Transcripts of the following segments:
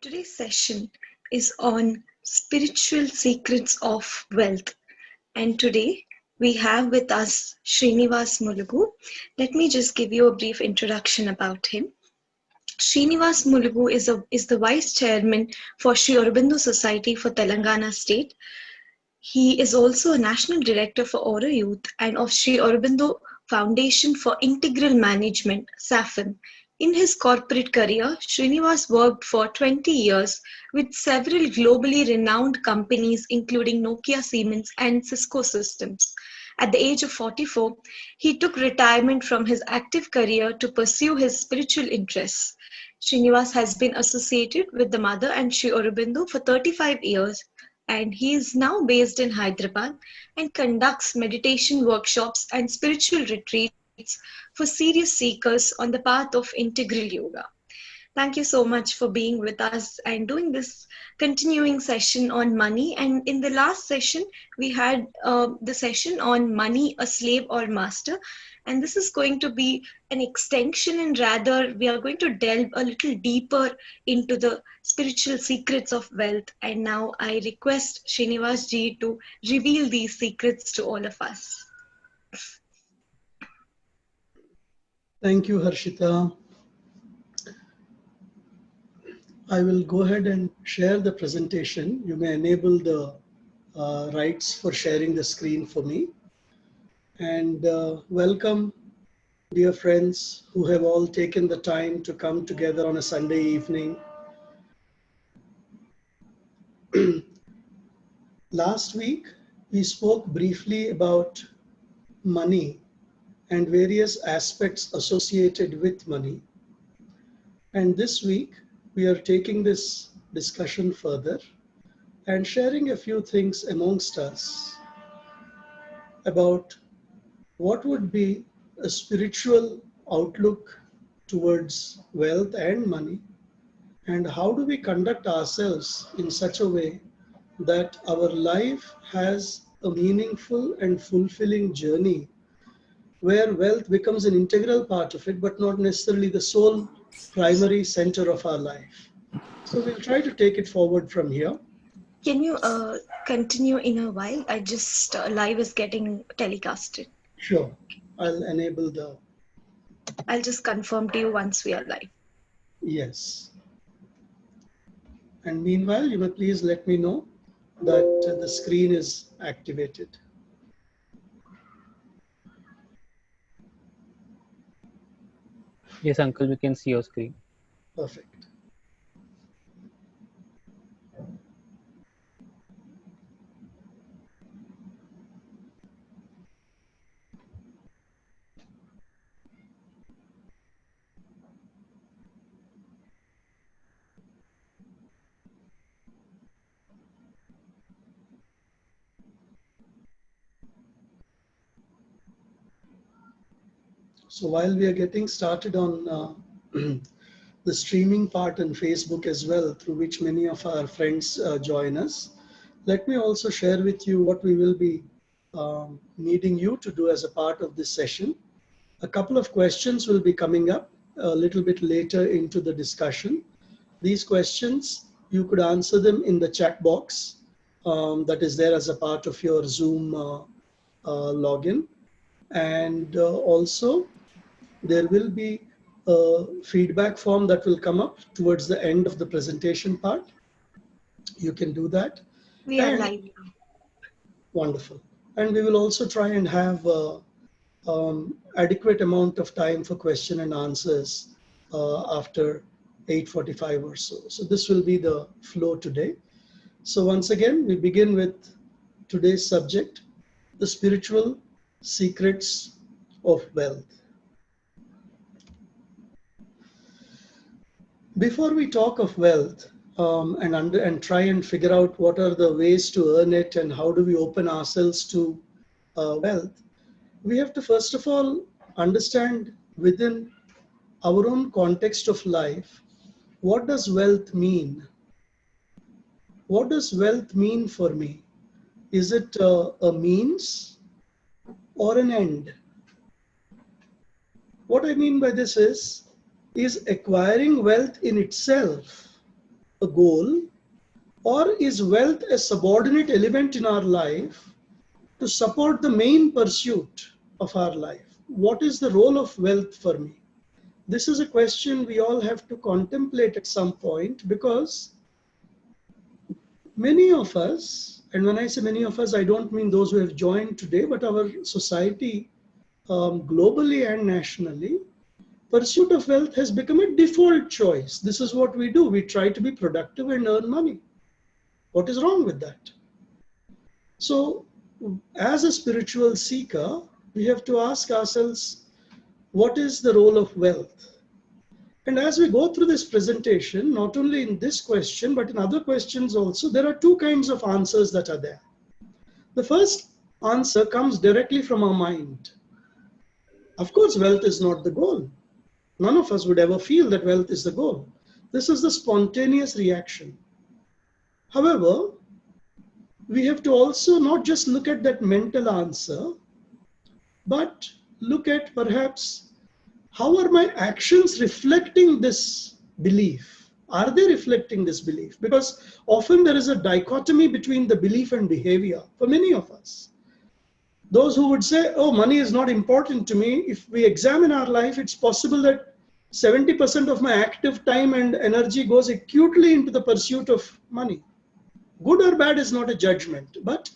Today's session is on spiritual secrets of wealth. And today we have with us Srinivas Mulugu. Let me just give you a brief introduction about him. Srinivas Mulugu is the Vice Chairman for Sri Aurobindo Society for Telangana State. He is also a National Director for AuroYouth and of Sri Aurobindo Foundation for Integral Management, SAFM. In his corporate career, Srinivas worked for 20 years with several globally renowned companies including Nokia, Siemens and Cisco Systems. At the age of 44, he took retirement from his active career to pursue his spiritual interests. Srinivas has been associated with the Mother and Sri Aurobindo for 35 years, and he is now based in Hyderabad and conducts meditation workshops and spiritual retreats for serious seekers on the path of integral yoga. Thank you so much for being with us and doing this continuing session on money. And in the last session, we had the session on money, a slave or master. And this is going to be an extension, and rather, we are going to delve a little deeper into the spiritual secrets of wealth. And now I request Srinivas-ji to reveal these secrets to all of us. Thank you, Harshita. I will go ahead and share the presentation. You may enable the rights for sharing the screen for me. And welcome, dear friends who have all taken the time to come together on a Sunday evening. Last week, we spoke briefly about money and various aspects associated with money. And this week, we are taking this discussion further and sharing a few things amongst us about what would be a spiritual outlook towards wealth and money, and how do we conduct ourselves in such a way that our life has a meaningful and fulfilling journey where wealth becomes an integral part of it, but not necessarily the sole primary center of our life. So we'll try to take it forward from here. Can you continue in a while? I just, live is getting telecasted. Sure, I'll enable the... I'll just confirm to you once we are live. Yes. And meanwhile, you may please let me know that the screen is activated. Yes, uncle, we can see your screen. Perfect. So while we are getting started on the streaming part on Facebook as well, through which many of our friends join us, let me also share with you what we will be needing you to do as a part of this session. A couple of questions will be coming up a little bit later into the discussion. These questions, you could answer them in the chat box that is there as a part of your Zoom login. And also, there will be a feedback form that will come up towards the end of the presentation part. You can do that. We are live now. Wonderful. And we will also try and have adequate amount of time for question and answers after 8:45 or so. So this will be the flow today. So once again, we begin with today's subject, the spiritual secrets of wealth. Before we talk of wealth and try and figure out what are the ways to earn it and how do we open ourselves to wealth, we have to first of all understand within our own context of life, what does wealth mean? What does wealth mean for me? Is it a means or an end? What I mean by this is acquiring wealth in itself a goal, or is wealth a subordinate element in our life to support the main pursuit of our life? What is the role of wealth for me? This is a question we all have to contemplate at some point, because many of us, and when I say many of us, I don't mean those who have joined today, but our society, globally and nationally, pursuit of wealth has become a default choice. This is what we do. We try to be productive and earn money. What is wrong with that? So, as a spiritual seeker, we have to ask ourselves, what is the role of wealth? And as we go through this presentation, not only in this question, but in other questions also, there are two kinds of answers that are there. The first answer comes directly from our mind. Of course, wealth is not the goal. None of us would ever feel that wealth is the goal. This is the spontaneous reaction. However, we have to also not just look at that mental answer, but look at perhaps how are my actions reflecting this belief? Are they reflecting this belief? Because often there is a dichotomy between the belief and behavior for many of us. Those who would say, oh, money is not important to me, if we examine our life, it's possible that 70% of my active time and energy goes acutely into the pursuit of money. Good or bad is not a judgment, but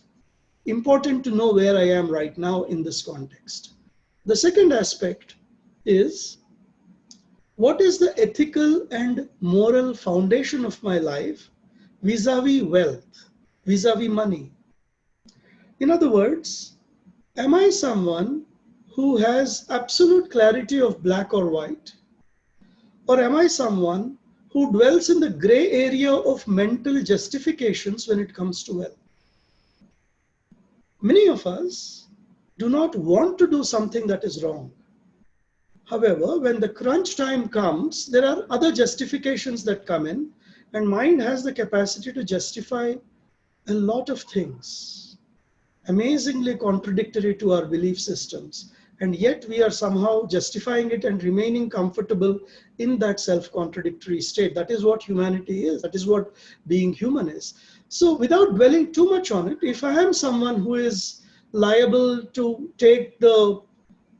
important to know where I am right now in this context. The second aspect is, what is the ethical and moral foundation of my life vis-a-vis wealth, vis-a-vis money? In other words, am I someone who has absolute clarity of black or white? Or am I someone who dwells in the gray area of mental justifications when it comes to wealth? Many of us do not want to do something that is wrong. However, when the crunch time comes, there are other justifications that come in, and mind has the capacity to justify a lot of things, amazingly contradictory to our belief systems. And yet we are somehow justifying it and remaining comfortable in that self-contradictory state. That is what humanity is. That is what being human is. So without dwelling too much on it, if I am someone who is liable to take the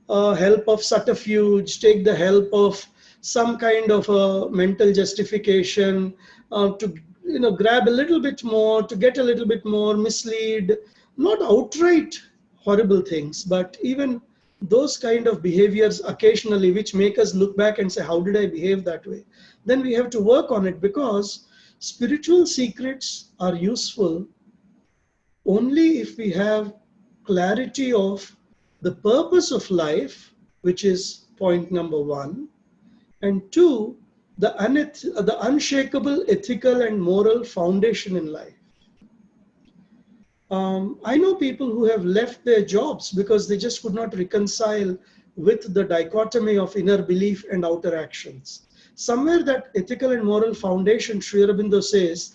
help of subterfuge, take the help of some kind of a mental justification to grab a little bit more, to get a little bit more, mislead, not outright horrible things, but even those kind of behaviors occasionally which make us look back and say, how did I behave that way? Then we have to work on it, because spiritual secrets are useful only if we have clarity of the purpose of life, which is point number one, and two, the unshakable ethical and moral foundation in life. I know people who have left their jobs because they just could not reconcile with the dichotomy of inner belief and outer actions. Somewhere that ethical and moral foundation, Sri Aurobindo says,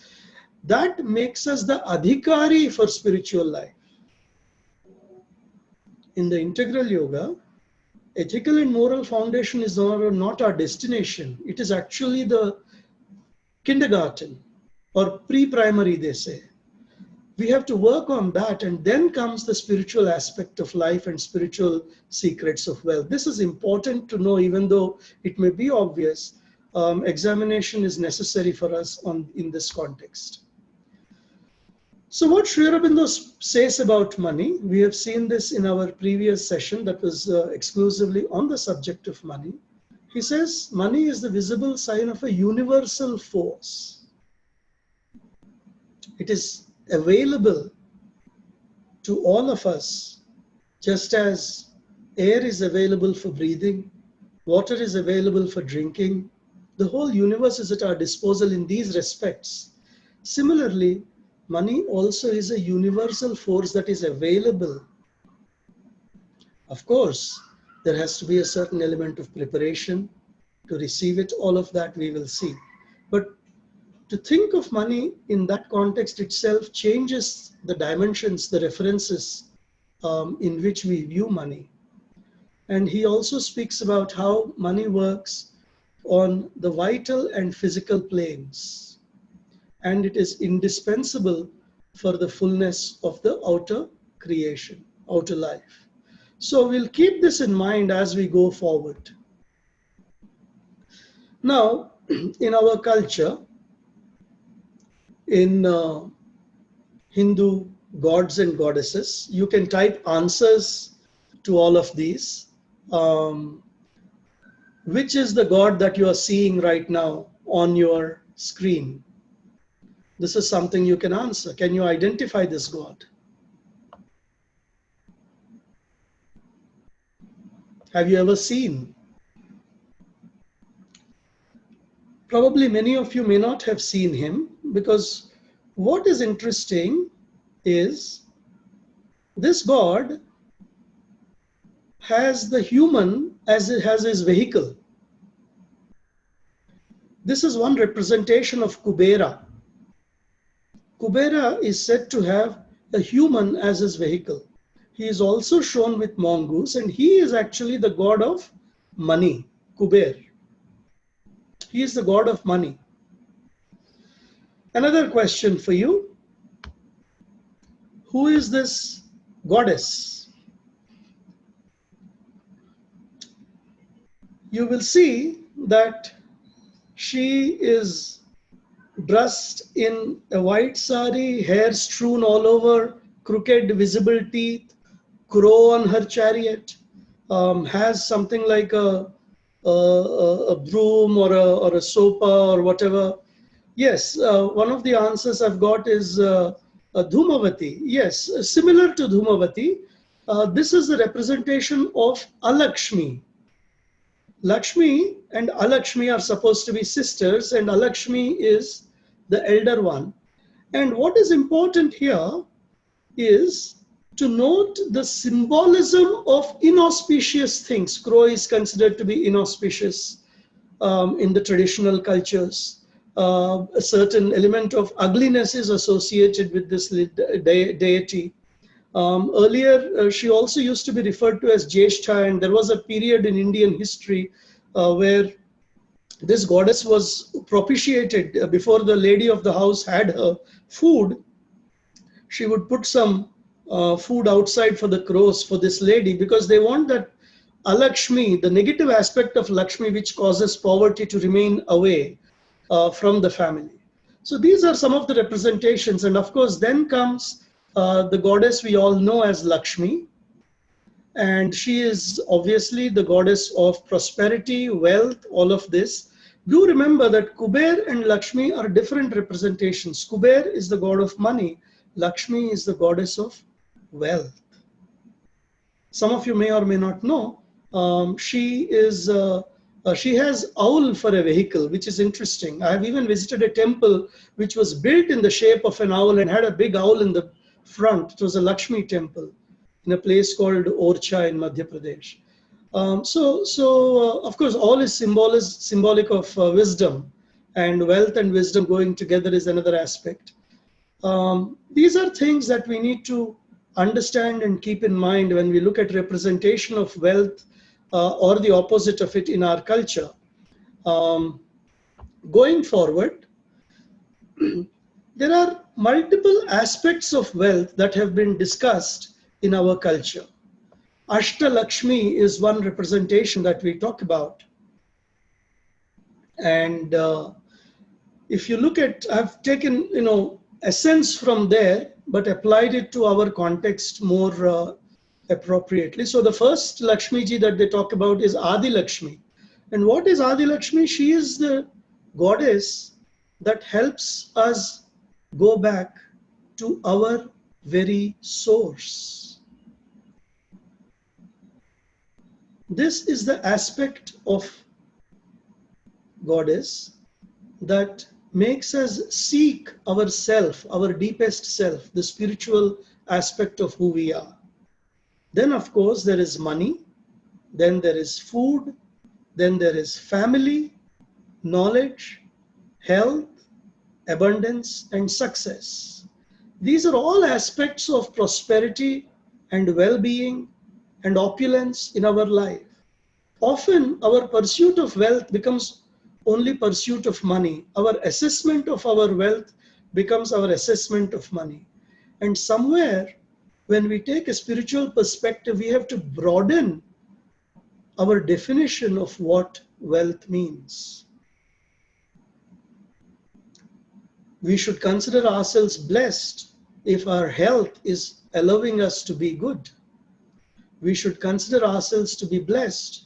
that makes us the adhikari for spiritual life. In the integral yoga, ethical and moral foundation is not our destination. It is actually the kindergarten or pre-primary, they say. We have to work on that, and then comes the spiritual aspect of life and spiritual secrets of wealth. This is important to know, even though it may be obvious. Examination is necessary for us in this context. So what Sri Aurobindo says about money, we have seen this in our previous session that was exclusively on the subject of money. He says money is the visible sign of a universal force. It is available to all of us, just as air is available for breathing, water is available for drinking. The whole universe is at our disposal in these respects. Similarly, money also is a universal force that is available. Of course, there has to be a certain element of preparation to receive it. All of that we will see. But to think of money in that context itself changes the dimensions, the references in which we view money. And he also speaks about how money works on the vital and physical planes. and it is indispensable for the fullness of the outer creation, outer life. So we'll keep this in mind as we go forward. Now, in our culture, in Hindu gods and goddesses, you can type answers to all of these. Which is the god that you are seeing right now on your screen? This is something you can answer. Can you identify this god? Have you ever seen? Probably many of you may not have seen him, because what is interesting is this god has the human as it has his vehicle. This is one representation of Kubera. Kubera is said to have a human as his vehicle. He is also shown with mongoose, and he is actually the god of money, Kuber. He is the god of money. Another question for you. Who is this goddess? You will see that she is dressed in a white sari, hair strewn all over, crooked visible teeth, crow on her chariot, has something like a broom or a sopa or whatever. Yes, one of the answers I've got is Dhumavati. Yes, similar to Dhumavati. This is the representation of Alakshmi. Lakshmi and Alakshmi are supposed to be sisters, and Alakshmi is the elder one. And what is important here is to note the symbolism of inauspicious things. Crow is considered to be inauspicious in the traditional cultures. A certain element of ugliness is associated with this deity. Earlier, she also used to be referred to as Jeshtha, and there was a period in Indian history where this goddess was propitiated. Before the lady of the house had her food, she would put some food outside for the crows for this lady, because they want that Alakshmi, the negative aspect of Lakshmi, which causes poverty, to remain away from the family. So these are some of the representations, and of course then comes the goddess we all know as Lakshmi, and she is obviously the goddess of prosperity, wealth, all of this. Do remember that Kuber and Lakshmi are different representations. Kuber is the god of money, Lakshmi is the goddess of wealth. Some of you may or may not know, she has owl for a vehicle, which is interesting. I have even visited a temple which was built in the shape of an owl and had a big owl in the front. It was a Lakshmi temple in a place called Orcha in Madhya Pradesh. Of course, all is symbolic of wisdom, and wealth and wisdom going together is another aspect. These are things that we need to understand and keep in mind when we look at representation of wealth or the opposite of it in our culture. Going forward, there are multiple aspects of wealth that have been discussed in our culture. Ashtalakshmi is one representation that we talk about. And if you look at, I've taken, essence from there, but applied it to our context more appropriately. So the first Lakshmi ji that they talk about is Adi Lakshmi. And what is Adi Lakshmi? She is the goddess that helps us go back to our very source. This is the aspect of goddess that makes us seek ourself, our deepest self, the spiritual aspect of who we are. Then, of course, there is money, then there is food, then there is family, knowledge, health, abundance, and success. These are all aspects of prosperity and well-being and opulence in our life. Often, our pursuit of wealth becomes only pursuit of money. Our assessment of our wealth becomes our assessment of money. And somewhere, when we take a spiritual perspective, we have to broaden our definition of what wealth means. We should consider ourselves blessed if our health is allowing us to be good. We should consider ourselves to be blessed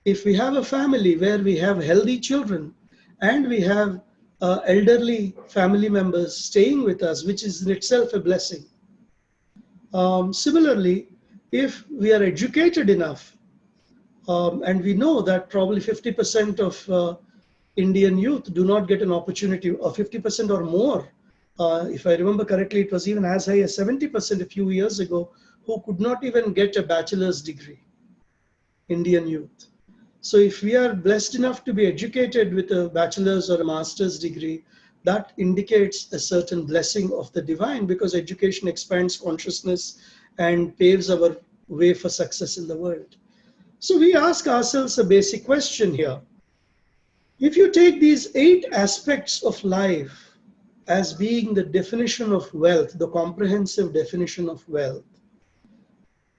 if we have a family where we have healthy children and we have elderly family members staying with us, which is in itself a blessing. Similarly, if we are educated enough, and we know that probably 50% of Indian youth do not get an opportunity, or 50% or more. If I remember correctly, it was even as high as 70% a few years ago, who could not even get a bachelor's degree, Indian youth. So if we are blessed enough to be educated with a bachelor's or a master's degree, that indicates a certain blessing of the divine, because education expands consciousness and paves our way for success in the world. So we ask ourselves a basic question here. If you take these 8 aspects of life as being the definition of wealth, the comprehensive definition of wealth,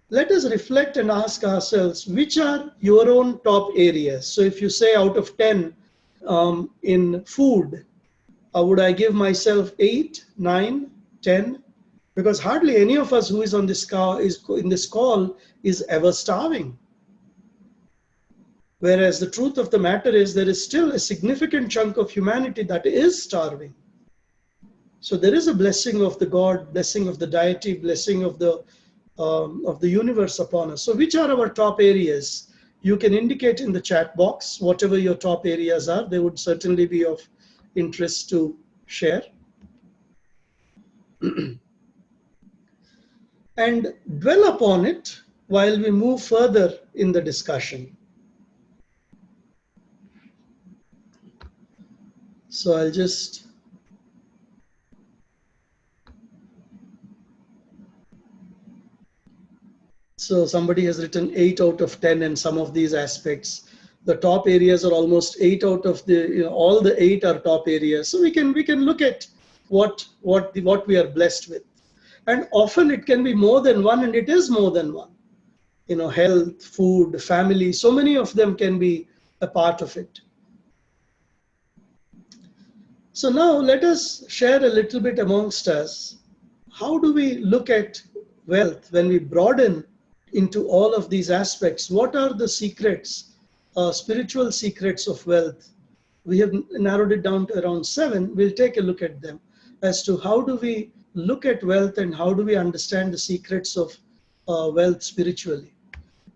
let us reflect and ask ourselves, which are your own top areas? So if you say out of 10 in food, would I give myself 8, 9, 10? Because hardly any of us who is on this call is ever starving. Whereas the truth of the matter is there is still a significant chunk of humanity that is starving. So there is a blessing of the God, blessing of the deity, blessing of the universe upon us. So which are our top areas? You can indicate in the chat box whatever your top areas are. They would certainly be of interest to share. And dwell upon it while we move further in the discussion. So I'll just So somebody has written 8 out of 10 in some of these aspects. The top areas are almost 8 out of the, all the 8 are top areas. So we can look at what we are blessed with. And often it can be more than one, and it is more than one. Health, food, family, so many of them can be a part of it. So now let us share a little bit amongst us. How do we look at wealth when we broaden into all of these aspects? What are the secrets, spiritual secrets of wealth? We have narrowed it down to around 7. We'll take a look at them as to how do we look at wealth and how do we understand the secrets of wealth spiritually.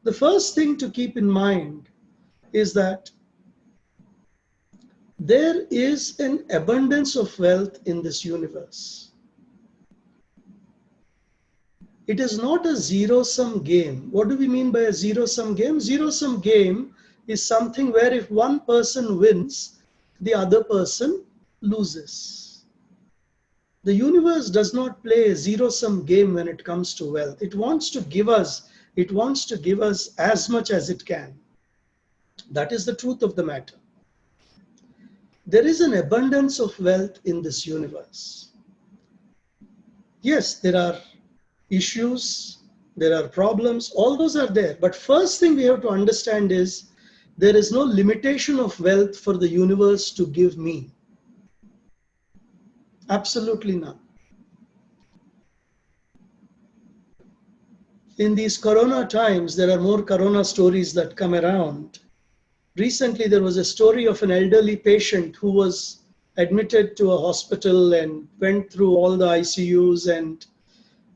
The first thing to keep in mind is that there is an abundance of wealth in this universe. It is not a zero-sum game. What do we mean by a zero-sum game? Zero-sum game is something where if one person wins, the other person loses. The universe does not play a zero-sum game when it comes to wealth. It wants to give us as much as it can. That is the truth of the matter. There is an abundance of wealth in this universe. Yes, there are issues, there are problems, all those are there. But first thing we have to understand is there is no limitation of wealth for the universe to give me. Absolutely none. In these corona times, there are more corona stories that come around. Recently, there was a story of an elderly patient who was admitted to a hospital and went through all the ICUs, and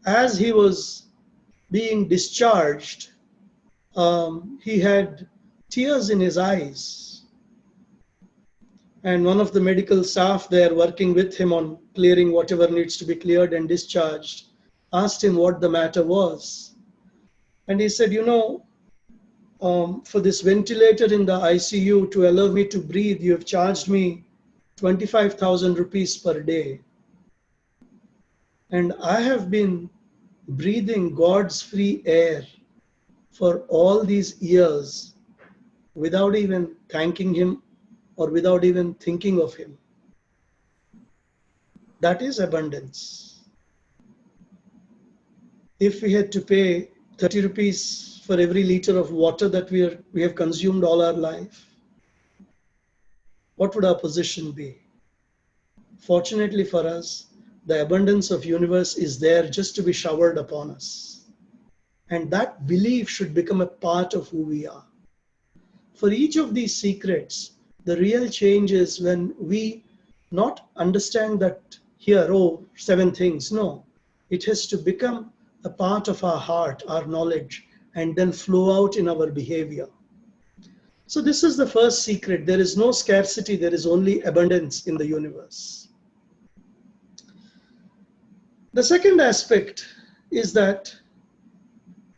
as he was being discharged, he had tears in his eyes. And one of the medical staff there working with him on clearing whatever needs to be cleared and discharged asked him what the matter was. And he said, for this ventilator in the ICU to allow me to breathe, you have charged me 25,000 rupees per day. And I have been breathing God's free air for all these years without even thanking him or without even thinking of him. That is abundance. If we had to pay 30 rupees for every liter of water that we have consumed all our life, what would our position be? Fortunately for us, the abundance of universe is there just to be showered upon us. And that belief should become a part of who we are. For each of these secrets, the real change is when we not understand that here, oh, 7 things. No, it has to become a part of our heart, our knowledge, and then flow out in our behavior. So this is the first secret. There is no scarcity, there is only abundance in the universe. The second aspect is that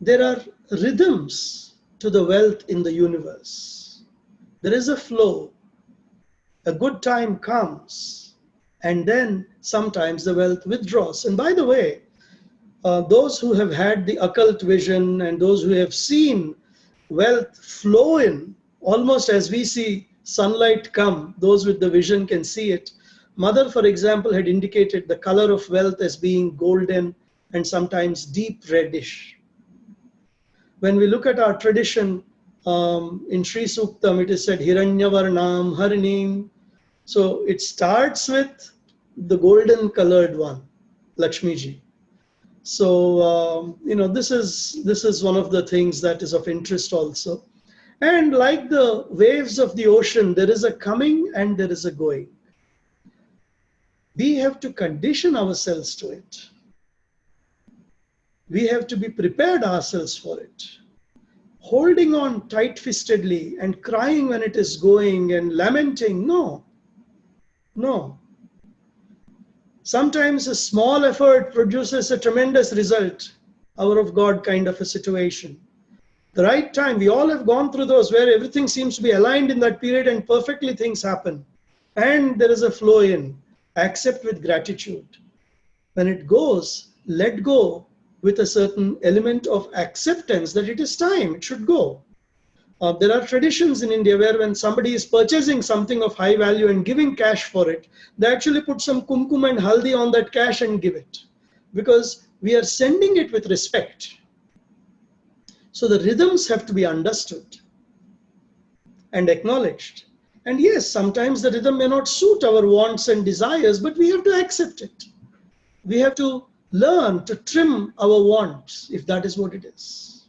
there are rhythms to the wealth in the universe. There is a flow. A good time comes, and then sometimes the wealth withdraws. And by the way, those who have had the occult vision and those who have seen wealth flow in, almost as we see sunlight come, those with the vision can see it. Mother, for example, had indicated the color of wealth as being golden and sometimes deep reddish. When we look at our tradition, in Sri Suktam, it is said Hiranyavarnam Harinim. So it starts with the golden colored one, Lakshmi ji. So this is one of the things that is of interest also. And like the waves of the ocean, there is a coming and there is a going. We have to condition ourselves to it. We have to be prepared ourselves for it. Holding on tight-fistedly and crying when it is going and lamenting, no. Sometimes a small effort produces a tremendous result, hour of God kind of a situation. The right time, we all have gone through those where everything seems to be aligned in that period and perfectly things happen. And there is a flow in. Accept with gratitude. When it goes, let go with a certain element of acceptance that it is time, it should go. There are traditions in India where when somebody is purchasing something of high value and giving cash for it, they actually put some kumkum and haldi on that cash and give it. Because we are sending it with respect. So the rhythms have to be understood and acknowledged. And yes, sometimes the rhythm may not suit our wants and desires, but we have to accept it. We have to learn to trim our wants, if that is what it is.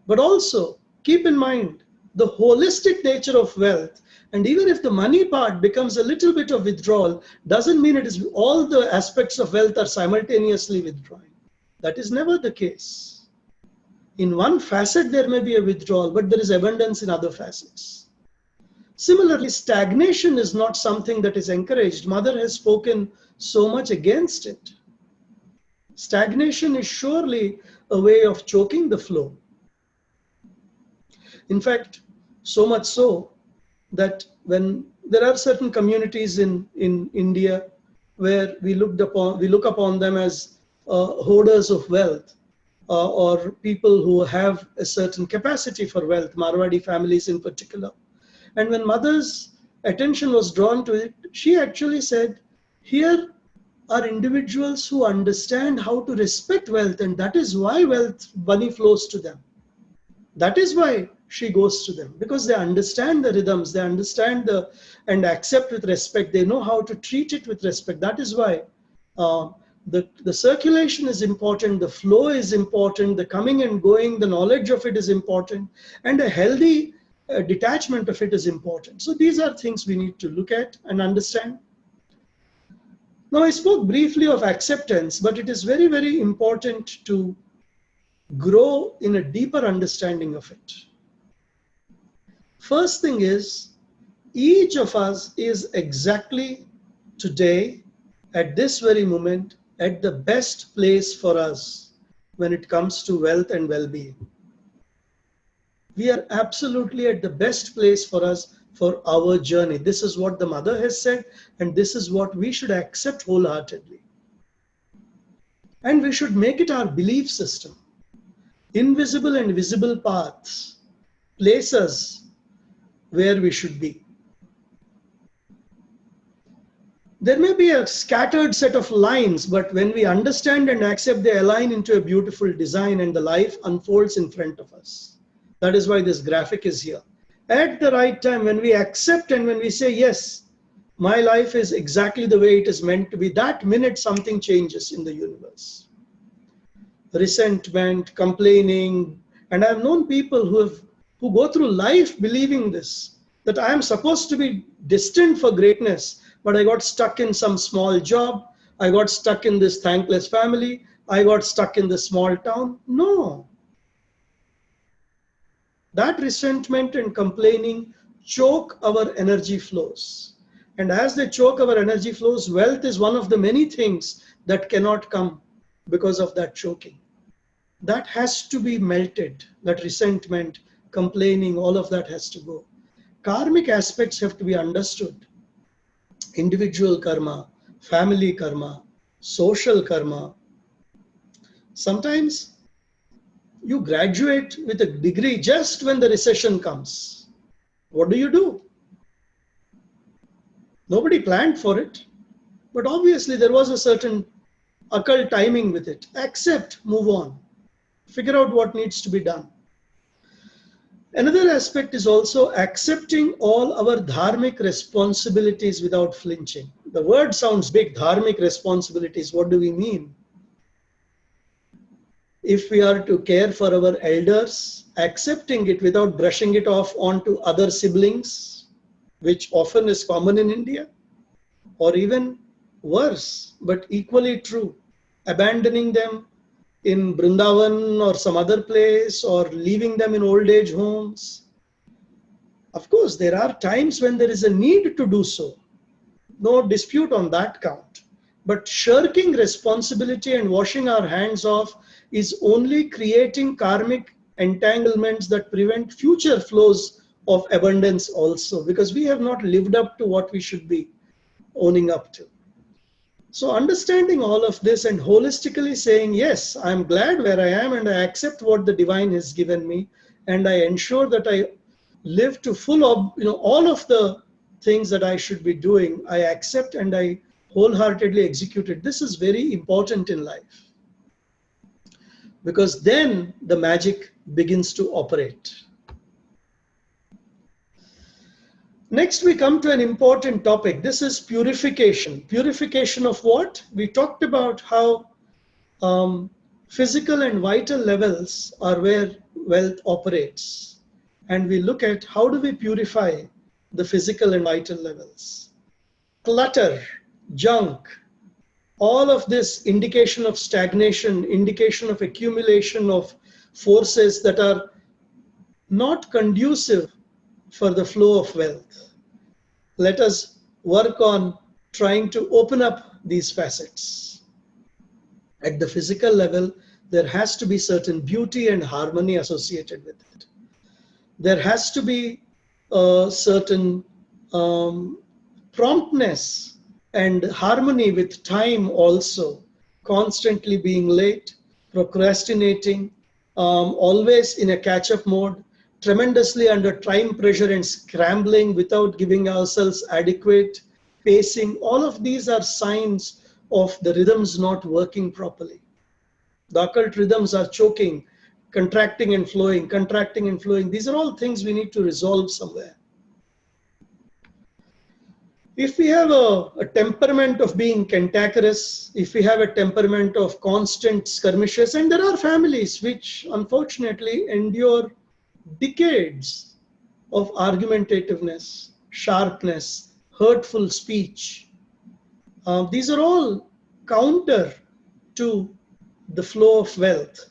But also, keep in mind the holistic nature of wealth. And even if the money part becomes a little bit of withdrawal, doesn't mean it is all the aspects of wealth are simultaneously withdrawing. That is never the case. In one facet, there may be a withdrawal, but there is abundance in other facets. Similarly, stagnation is not something that is encouraged. Mother has spoken so much against it. Stagnation is surely a way of choking the flow. In fact, so much so that when there are certain communities in India where we look upon them as hoarders of wealth, or people who have a certain capacity for wealth, Marwadi families in particular. And when mother's attention was drawn to it, she actually said, here are individuals who understand how to respect wealth, and that is why money flows to them. That is why she goes to them, because they understand the rhythms, they understand and accept with respect, they know how to treat it with respect. That is why the circulation is important, the flow is important, the coming and going, the knowledge of it is important, and a healthy detachment of it is important. So these are things we need to look at and understand. Now I spoke briefly of acceptance, but it is very, very important to grow in a deeper understanding of it. First thing is, each of us is exactly today, at this very moment, at the best place for us when it comes to wealth and well-being. We are absolutely at the best place for us for our journey. This is what the mother has said, and this is what we should accept wholeheartedly. And we should make it our belief system. Invisible and visible paths place us where we should be. There may be a scattered set of lines, but when we understand and accept, they align into a beautiful design and the life unfolds in front of us. That is why this graphic is here. At the right time, when we accept and when we say, yes, my life is exactly the way it is meant to be, that minute something changes in the universe. Resentment, complaining, and I've known people who go through life believing this, that I am supposed to be destined for greatness, but I got stuck in some small job, I got stuck in this thankless family, I got stuck in this small town. No. That resentment and complaining choke our energy flows. And as they choke our energy flows, wealth is one of the many things that cannot come because of that choking. That has to be melted. That resentment, complaining, all of that has to go. Karmic aspects have to be understood. Individual karma, family karma, social karma. Sometimes you graduate with a degree just when the recession comes. What do? Nobody planned for it, but obviously there was a certain occult timing with it. Accept, move on, figure out what needs to be done. Another aspect is also accepting all our dharmic responsibilities without flinching. The word sounds big, dharmic responsibilities. What do we mean? If we are to care for our elders, accepting it without brushing it off onto other siblings, which often is common in India, or even worse, but equally true, abandoning them in Brindavan or some other place, or leaving them in old age homes. Of course, there are times when there is a need to do so. No dispute on that count. But shirking responsibility and washing our hands off is only creating karmic entanglements that prevent future flows of abundance also, because we have not lived up to what we should be owning up to. So understanding all of this and holistically saying, yes, I'm glad where I am and I accept what the divine has given me, and I ensure that I live to full of, all of the things that I should be doing, I accept and I wholeheartedly execute it. This is very important in life, because then the magic begins to operate. Next, we come to an important topic. This is purification. Purification of what? We talked about how physical and vital levels are where wealth operates. And we look at how do we purify the physical and vital levels. Clutter, junk, all of this indication of stagnation, indication of accumulation of forces that are not conducive for the flow of wealth. Let us work on trying to open up these facets. At the physical level, there has to be certain beauty and harmony associated with it. There has to be a certain promptness and harmony with time also, constantly being late, procrastinating, always in a catch-up mode, tremendously under time pressure and scrambling without giving ourselves adequate pacing. All of these are signs of the rhythms not working properly. The occult rhythms are choking, contracting and flowing, contracting and flowing. These are all things we need to resolve somewhere. If we have a temperament of being cantankerous, if we have a temperament of constant skirmishes, and there are families which unfortunately endure decades of argumentativeness, sharpness, hurtful speech. These are all counter to the flow of wealth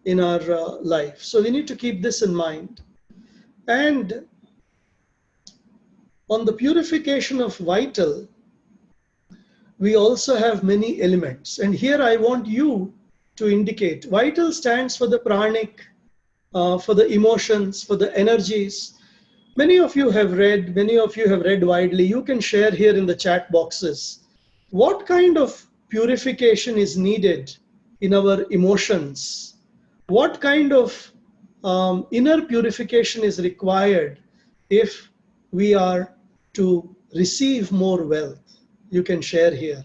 in our life. So we need to keep this in mind. And on the purification of vital, we also have many elements. And here I want you to indicate, vital stands for the pranic, for the emotions, for the energies. Many of you have read widely. You can share here in the chat boxes. What kind of purification is needed in our emotions? What kind of inner purification is required if we are to receive more wealth? you can share here.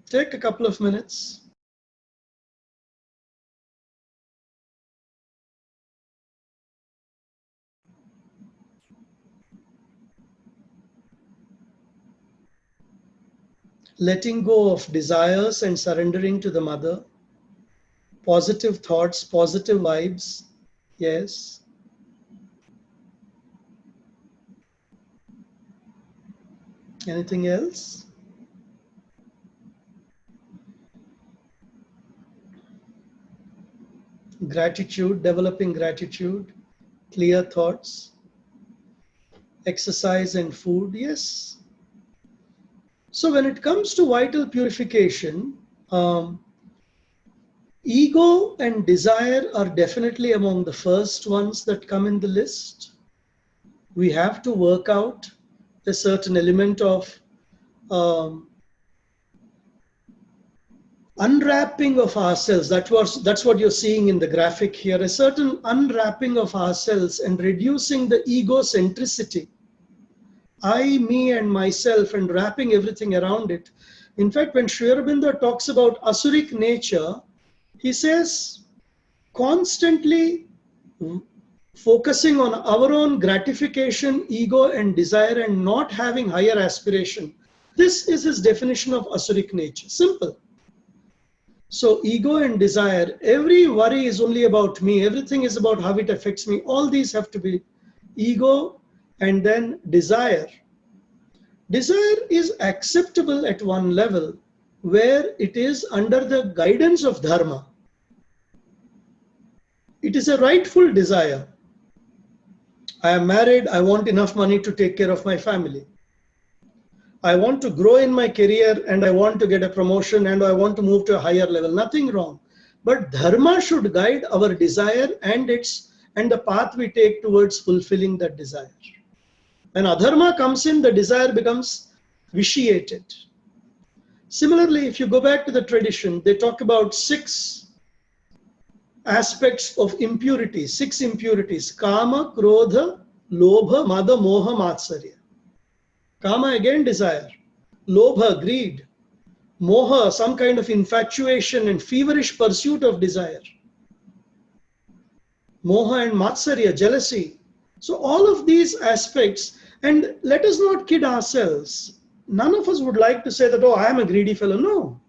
Take a couple of minutes. Letting go of desires and surrendering to the mother. Positive thoughts, positive vibes. Yes. Anything else? Gratitude, developing gratitude, clear thoughts, exercise and food. Yes. So when it comes to vital purification, ego and desire are definitely among the first ones that come in the list. We have to work out a certain element of unwrapping of ourselves. That's what you're seeing in the graphic here, a certain unwrapping of ourselves and reducing the egocentricity. I, me, and myself, and wrapping everything around it. In fact, when Sri Aurobindo talks about asuric nature, he says constantly focusing on our own gratification, ego, and desire, and not having higher aspiration. This is his definition of asuric nature. Simple. So ego and desire, every worry is only about me. Everything is about how it affects me. All these have to be ego and then desire. Desire is acceptable at one level where it is under the guidance of dharma. It is a rightful desire. I am married, I want enough money to take care of my family. I want to grow in my career and I want to get a promotion and I want to move to a higher level. Nothing wrong. But dharma should guide our desire and the path we take towards fulfilling that desire. When adharma comes in, the desire becomes vitiated. Similarly, if you go back to the tradition, they talk about 6 aspects of impurity, 6 impurities: kama, krodha, lobha, mada, moha, matsarya. Kama, again desire. Lobha, greed. Moha, some kind of infatuation and feverish pursuit of desire. Moha and matsarya, jealousy. So all of these aspects, and let us not kid ourselves. None of us would like to say that, oh, I am a greedy fellow. No.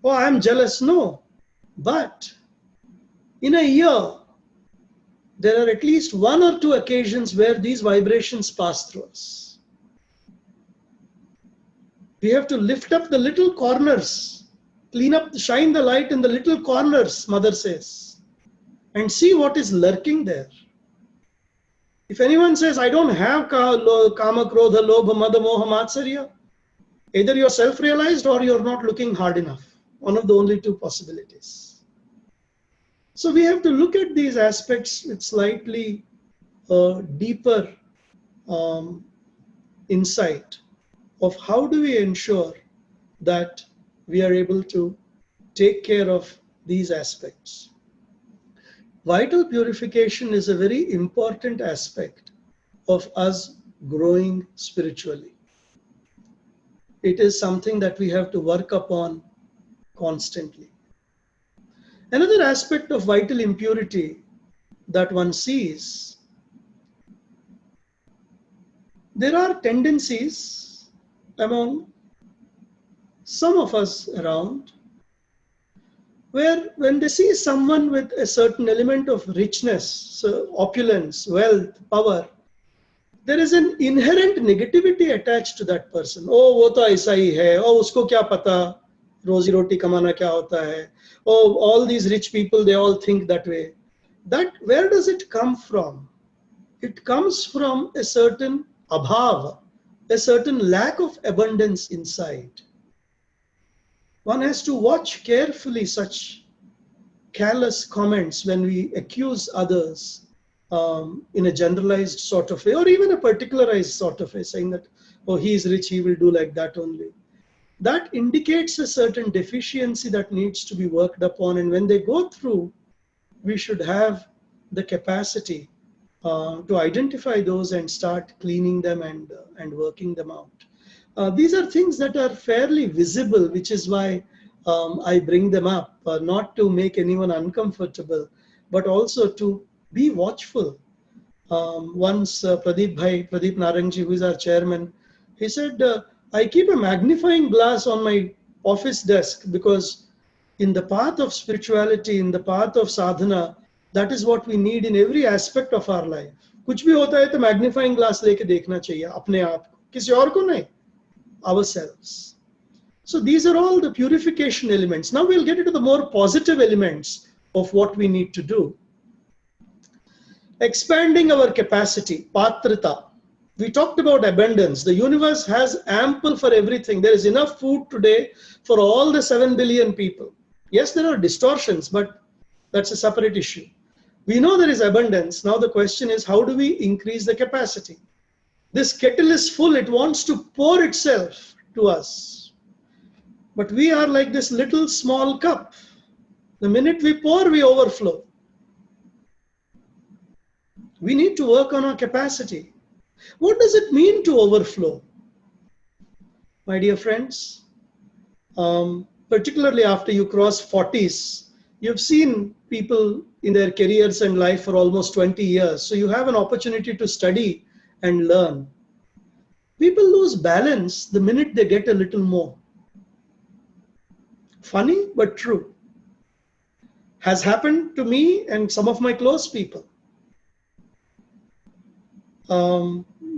Oh, I am jealous. No. But in a year, there are at least 1 or 2 occasions where these vibrations pass through us. We have to lift up the little corners, clean up, shine the light in the little corners, Mother says, and see what is lurking there. If anyone says, I don't have kama, krodha, lobha, mada, moha, matsarya, either you're self-realized or you're not looking hard enough. One of the only 2 possibilities. So we have to look at these aspects with slightly deeper insight of how do we ensure that we are able to take care of these aspects. Vital purification is a very important aspect of us growing spiritually. It is something that we have to work upon constantly. Another aspect of vital impurity that one sees, there are tendencies among some of us around where when they see someone with a certain element of richness, so opulence, wealth, power, there is an inherent negativity attached to that person. Oh, wo to aisa hi hai. Oh, usko kya pata, rozi roti kamana kya hota hai. Oh, all these rich people, they all think that way. That, where does it come from? It comes from a certain abhav, a certain lack of abundance inside. One has to watch carefully such careless comments when we accuse others in a generalized sort of way, or even a particularized sort of way, saying that, oh, he is rich, he will do like that only. That indicates a certain deficiency that needs to be worked upon. And when they go through, we should have the capacity to identify those and start cleaning them and working them out. These are things that are fairly visible, which is why I bring them up, not to make anyone uncomfortable, but also to be watchful. Once Pradeep Narangji, who is our chairman, he said, I keep a magnifying glass on my office desk because in the path of spirituality, in the path of sadhana, that is what we need in every aspect of our life. कुछ भी होता है तो magnifying glass लेके देखना चाहिए अपने आप को, किसी और को नहीं, ourselves. So these are all the purification elements. Now we'll get into the more positive elements of what we need to do. Expanding our capacity, patrita. We talked about abundance. The universe has ample for everything. There is enough food today for all the 7 billion people. Yes, there are distortions, but that's a separate issue. We know there is abundance. Now the question is, how do we increase the capacity? This kettle is full. It wants to pour itself to us. But we are like this little small cup. The minute we pour, we overflow. We need to work on our capacity. What does it mean to overflow? My dear friends, particularly after you cross 40s, you've seen people in their careers and life for almost 20 years. So you have an opportunity to study and learn. People lose balance the minute they get a little more. Funny, but true. Has happened to me and some of my close people.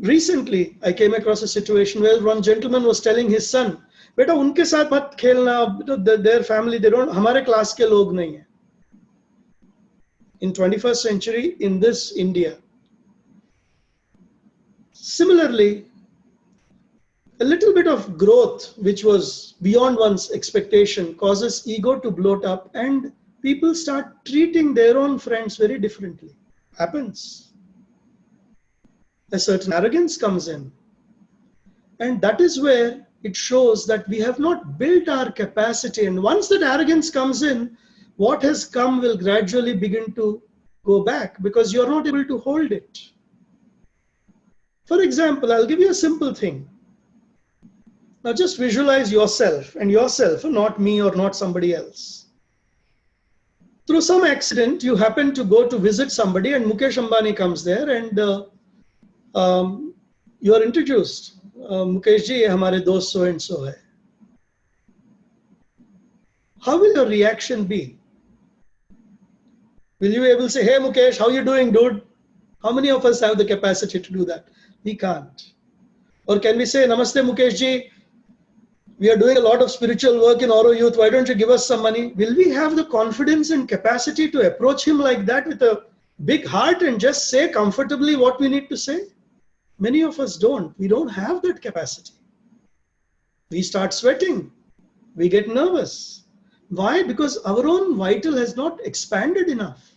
Recently, I came across a situation where one gentleman was telling his son, "Beta, unke saath mat khelna, their family, they don't, hamare class ke log nahi hai." In 21st century, in this India. Similarly, a little bit of growth, which was beyond one's expectation, causes ego to bloat up and people start treating their own friends very differently. Happens. A certain arrogance comes in. And that is where it shows that we have not built our capacity. And once that arrogance comes in, what has come will gradually begin to go back because you're not able to hold it. For example, I'll give you a simple thing. Now just visualize yourself, not me or not somebody else. Through some accident, you happen to go to visit somebody and Mukesh Ambani comes there and you are introduced. Mukesh ji, hamare dost so and so hai. How will your reaction be? Will you be able to say, "Hey Mukesh, how you doing, dude?" How many of us have the capacity to do that? We can't. Or can we say, "Namaste Mukesh ji, we are doing a lot of spiritual work in AuroYouth. Why don't you give us some money?" Will we have the confidence and capacity to approach him like that with a big heart and just say comfortably what we need to say? Many of us don't. We don't have that capacity. We start sweating. We get nervous. Why? Because our own vital has not expanded enough.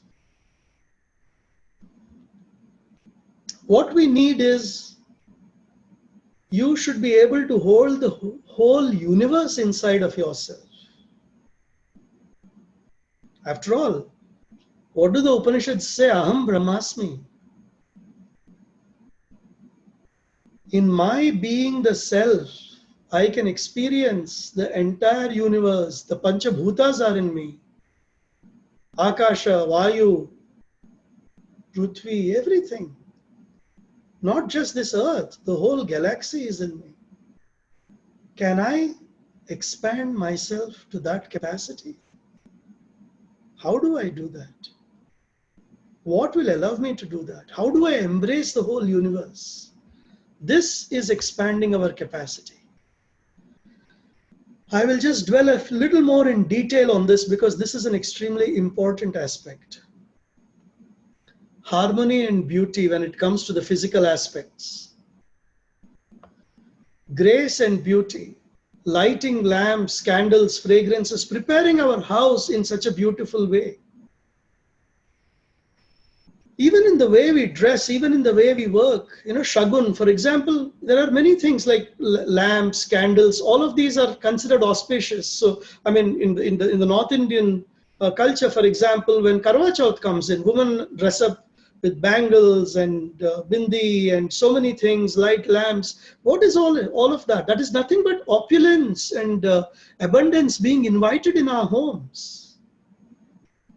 What we need is, you should be able to hold the whole universe inside of yourself. After all, what do the Upanishads say? Aham Brahmasmi. In my being the self, I can experience the entire universe. The Panchabhutas are in me. Akasha, Vayu, Prithvi, everything. Not just this earth, the whole galaxy is in me. Can I expand myself to that capacity? How do I do that? What will allow me to do that? How do I embrace the whole universe? This is expanding our capacity. I will just dwell a little more in detail on this because this is an extremely important aspect. Harmony and beauty when it comes to the physical aspects. Grace and beauty, lighting lamps, candles, fragrances, preparing our house in such a beautiful way. Even in the way we dress, even in the way we work, shagun, for example, there are many things like lamps, candles, all of these are considered auspicious. So, I mean, in the North Indian culture, for example, when Karwa Chauth comes in, women dress up with bangles and bindi and so many things, light lamps. What is all of that? That is nothing but opulence and abundance being invited in our homes.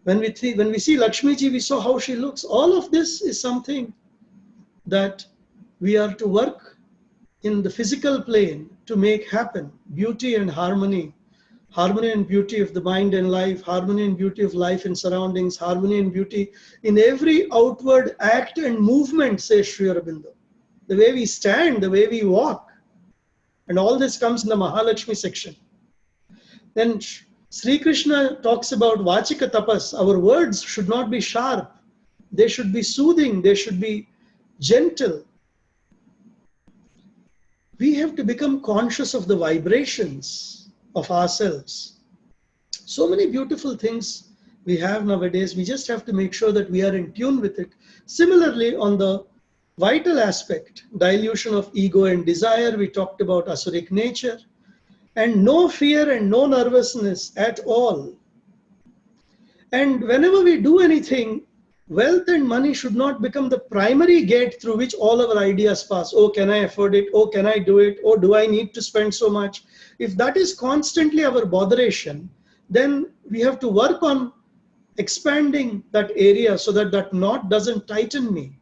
When we see Lakshmi ji, we saw how she looks. All of this is something that we are to work in the physical plane to make happen. Beauty and harmony. Harmony and beauty of the mind and life, harmony and beauty of life and surroundings, harmony and beauty in every outward act and movement, says Sri Aurobindo. The way we stand, the way we walk. And all this comes in the Mahalakshmi section. Then Sri Krishna talks about Vachika Tapas. Our words should not be sharp. They should be soothing. They should be gentle. We have to become conscious of the vibrations of ourselves. So many beautiful things we have nowadays. We just have to make sure that we are in tune with it. Similarly, on the vital aspect, dilution of ego and desire, we talked about asuric nature, and no fear and no nervousness at all. And whenever we do anything, wealth and money should not become the primary gate through which all our ideas pass. Oh, can I afford it? Oh, can I do it? Oh, do I need to spend so much? If that is constantly our botheration, then we have to work on expanding that area so that that knot doesn't tighten me.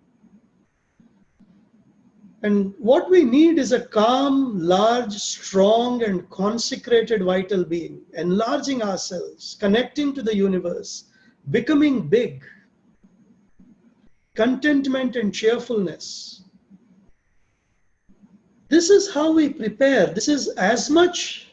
And what we need is a calm, large, strong, and consecrated vital being, enlarging ourselves, connecting to the universe, becoming big. Contentment and cheerfulness. This is how we prepare. This is as much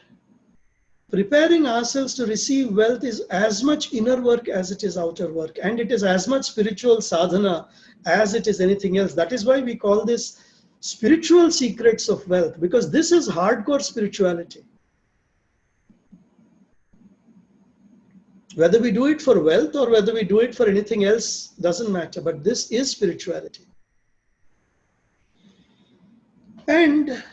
preparing ourselves to receive wealth is as much inner work as it is outer work. And it is as much spiritual sadhana as it is anything else. That is why we call this spiritual secrets of wealth, because this is hardcore spirituality. Whether we do it for wealth or whether we do it for anything else doesn't matter, but this is spirituality. And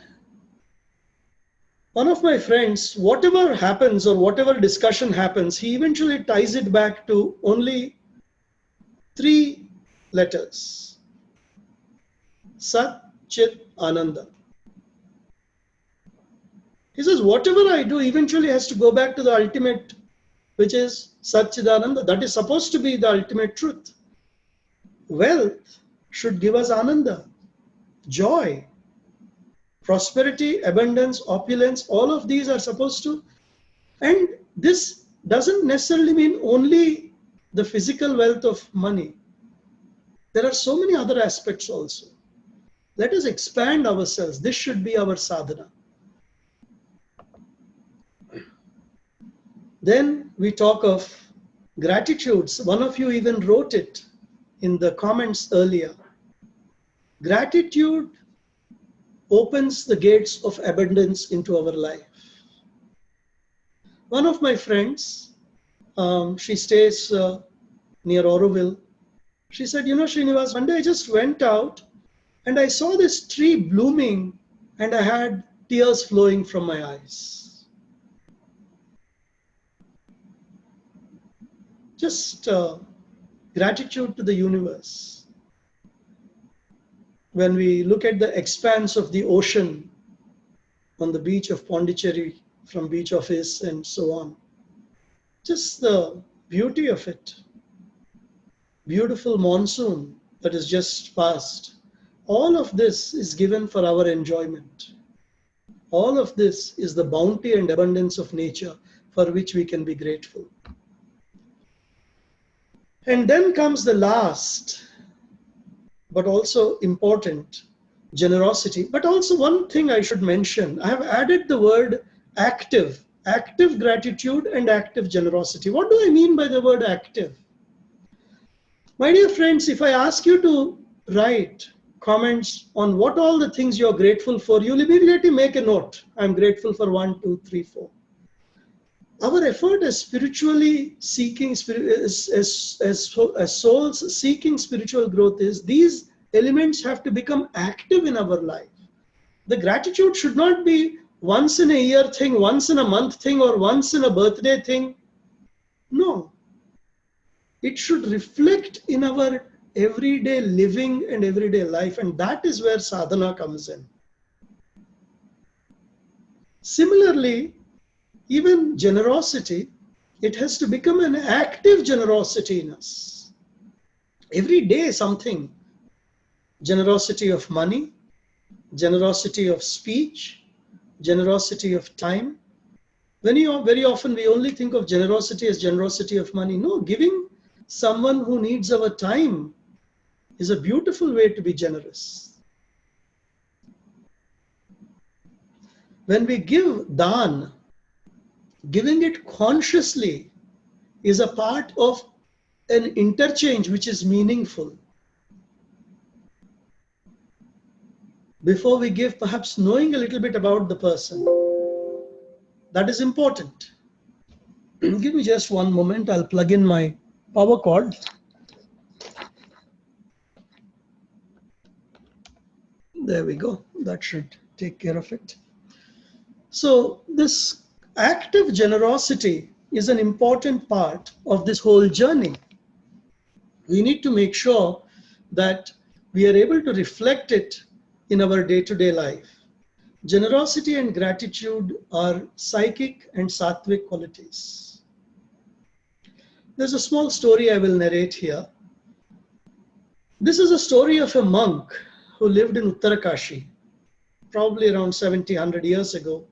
one of my friends, whatever happens or whatever discussion happens, he eventually ties it back to only 3 letters. Sat, Chit, Ananda. He says, whatever I do eventually has to go back to the ultimate, which is Satchidananda. That is supposed to be the ultimate truth. Wealth should give us Ananda, joy, prosperity, abundance, opulence. All of these are supposed to. And this doesn't necessarily mean only the physical wealth of money. There are so many other aspects also. Let us expand ourselves. This should be our sadhana. Then we talk of gratitudes. One of you even wrote it in the comments earlier. Gratitude opens the gates of abundance into our life. One of my friends, she stays near Auroville. She said, you know, Srinivas, one day I just went out and I saw this tree blooming and I had tears flowing from my eyes. Just gratitude to the universe. When we look at the expanse of the ocean on the beach of Puducherry, from beach office and so on, just the beauty of it. Beautiful monsoon that is just passed. All of this is given for our enjoyment. All of this is the bounty and abundance of nature for which we can be grateful. And then comes the last, but also important, generosity. But also one thing I should mention, I have added the word active gratitude and active generosity. What do I mean by the word active? My dear friends, if I ask you to write comments on what all the things you're grateful for, you'll immediately make a note. I'm grateful for 1, 2, 3, 4. Our effort as spiritually seeking, as souls seeking spiritual growth is, these elements have to become active in our life. The gratitude should not be once in a year thing, once in a month thing, or once in a birthday thing. No. It should reflect in our everyday living and everyday life, and that is where sadhana comes in. Similarly, even generosity, it has to become an active generosity in us. Every day something, generosity of money, generosity of speech, generosity of time. Very often we only think of generosity as generosity of money. No, giving someone who needs our time is a beautiful way to be generous. When we give dan, giving it consciously is a part of an interchange which is meaningful. Before we give, perhaps knowing a little bit about the person. That is important. Give me just one moment. I'll plug in my power cord. There we go. That should take care of it. So this active generosity is an important part of this whole journey. We need to make sure that we are able to reflect it in our day-to-day life. Generosity and gratitude are psychic and sattvic qualities. There's a small story I will narrate here. This is a story of a monk who lived in Uttarakashi, probably around 70-100 years ago,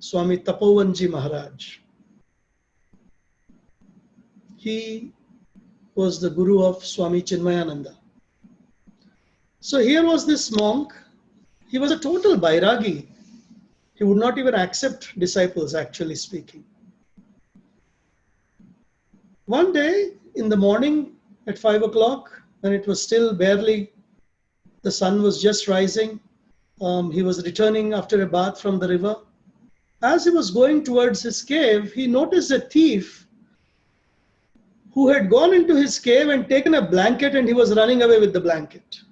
Swami Tapovanji Maharaj. He was the guru of Swami Chinmayananda. So here was this monk. He was a total bairagi. He would not even accept disciples, actually speaking. One day in the morning at 5 o'clock, when it was still barely, the sun was just rising, he was returning after a bath from the river. As he was going towards his cave, he noticed a thief who had gone into his cave and taken a blanket, and he was running away with the blanket.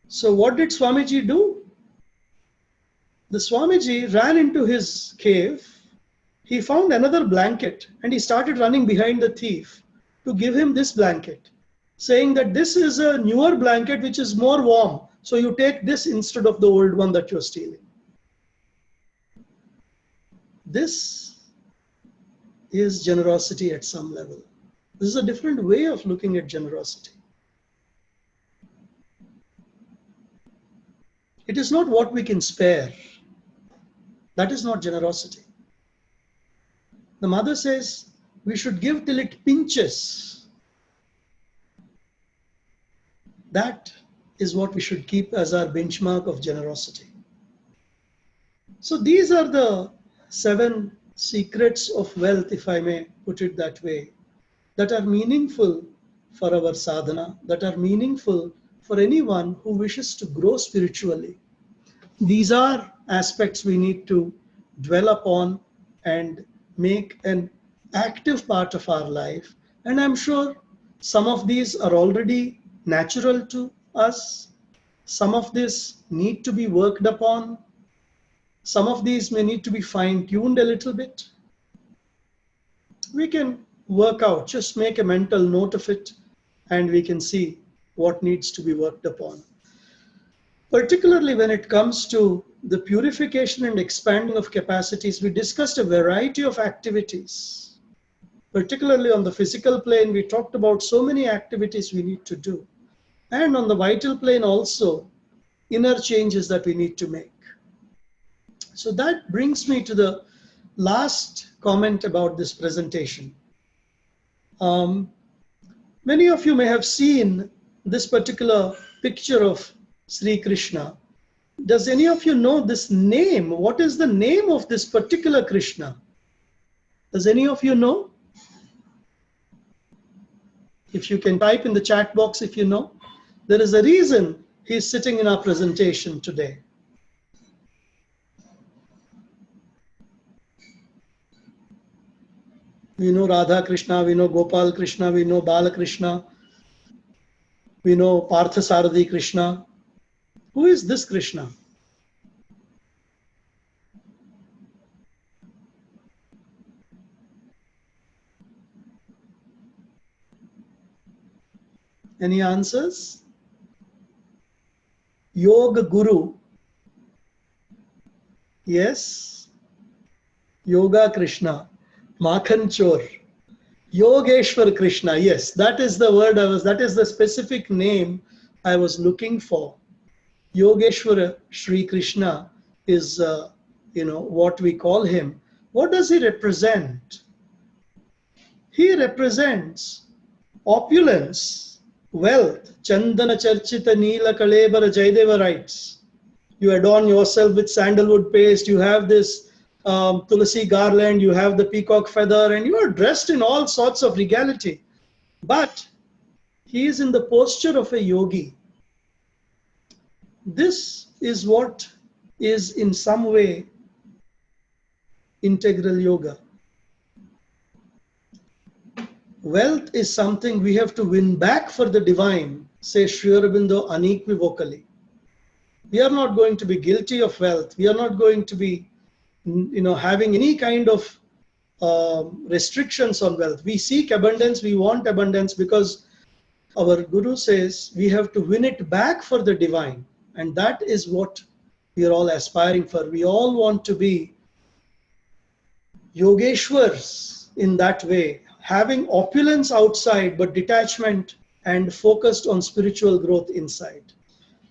So what did Swamiji do? The Swamiji ran into his cave. He found another blanket and he started running behind the thief to give him this blanket, saying that this is a newer blanket which is more warm, so you take this instead of the old one that you're stealing. This is generosity at some level. This is a different way of looking at generosity. It is not what we can spare. That is not generosity. The mother says we should give till it pinches. That is what we should keep as our benchmark of generosity. So these are the 7 secrets of wealth, if I may put it that way, that are meaningful for our sadhana, that are meaningful for anyone who wishes to grow spiritually. These are aspects we need to dwell upon and make an active part of our life. And I'm sure some of these are already natural to us. Some of these need to be worked upon. Some of these may need to be fine-tuned a little bit. We can work out, just make a mental note of it, and we can see what needs to be worked upon. Particularly when it comes to the purification and expanding of capacities, we discussed a variety of activities. Particularly on the physical plane, we talked about so many activities we need to do. And on the vital plane also, inner changes that we need to make. So that brings me to the last comment about this presentation. Many of you may have seen this particular picture of Sri Krishna. Does any of you know this name? What is the name of this particular Krishna? Does any of you know? If you can type in the chat box if you know. There is a reason he's sitting in our presentation today. We know Radha Krishna, we know Gopal Krishna, we know Bala Krishna, we know Partha Sarathi Krishna. Who is this Krishna? Any answers? Yoga Guru. Yes. Yoga Krishna. Makhan Chor. Yogeshwar Krishna. Yes, that is the word that is the specific name I was looking for. Yogeshwara Sri Krishna is, what we call him. What does he represent? He represents opulence, wealth. Chandana Charchita Neela Kalebara Jaydeva writes, you adorn yourself with sandalwood paste, you have this tulasi garland, you have the peacock feather, and you are dressed in all sorts of regality. But he is in the posture of a yogi. This is what is in some way integral yoga. Wealth is something we have to win back for the divine, says Sri Aurobindo unequivocally. We are not going to be guilty of wealth. We are not going to be, having any kind of restrictions on wealth. We seek abundance, we want abundance because our Guru says we have to win it back for the divine. And that is what we are all aspiring for. We all want to be Yogeshwars in that way, having opulence outside, but detachment and focused on spiritual growth inside.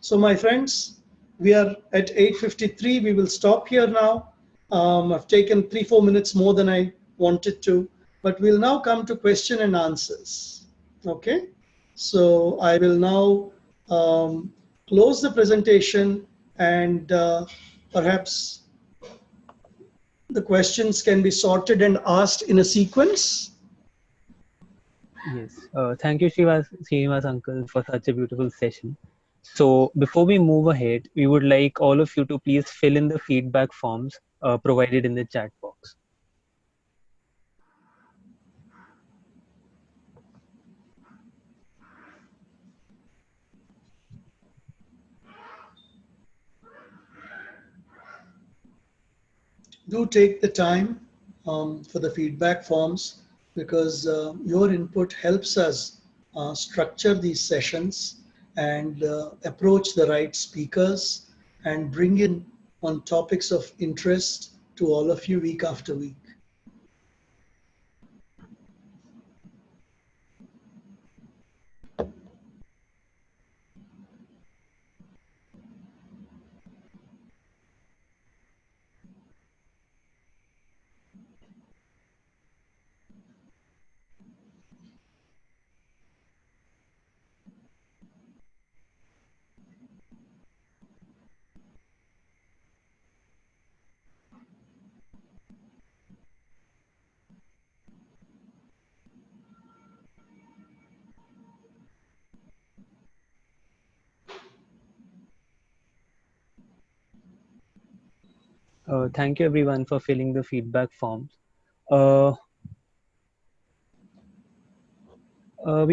So my friends, we are at 8:53. We will stop here now. I've taken 3-4 minutes more than I wanted to, but we'll now come to question and answers. Okay, so I will now close the presentation, and perhaps the questions can be sorted and asked in a sequence. Yes. Thank you, Srinivas uncle, for such a beautiful session. So before we move ahead, we would like all of you to please fill in the feedback forms provided in the chat box. Do take the time for the feedback forms, because your input helps us structure these sessions and approach the right speakers and bring in on topics of interest to all of you week after week. Thank you everyone for filling the feedback forms. We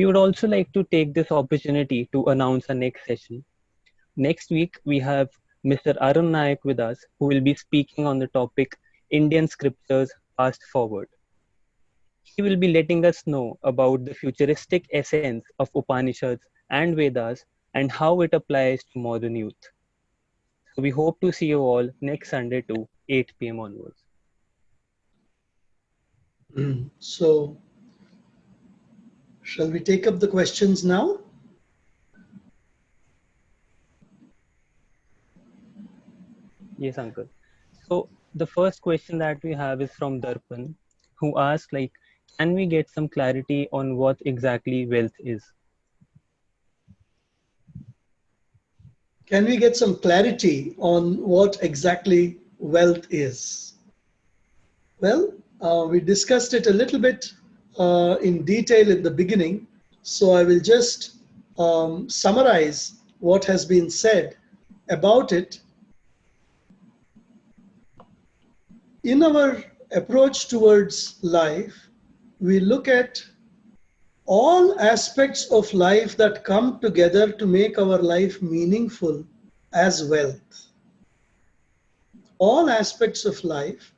would also like to take this opportunity to announce our next session. Next week, we have Mr. Arun Nayak with us, who will be speaking on the topic Indian Scriptures Fast Forward. He will be letting us know about the futuristic essence of Upanishads and Vedas and how it applies to modern youth. So we hope to see you all next Sunday to 8 p.m. onwards. So, shall we take up the questions now? Yes, uncle. So the first question that we have is from Darpan, who asks, like, can we get some clarity on what exactly wealth is? Can we get some clarity on what exactly wealth is? Well, we discussed it a little bit in detail in the beginning, so I will just summarize what has been said about it. In our approach towards life, we look at all aspects of life that come together to make our life meaningful as wealth. All aspects of life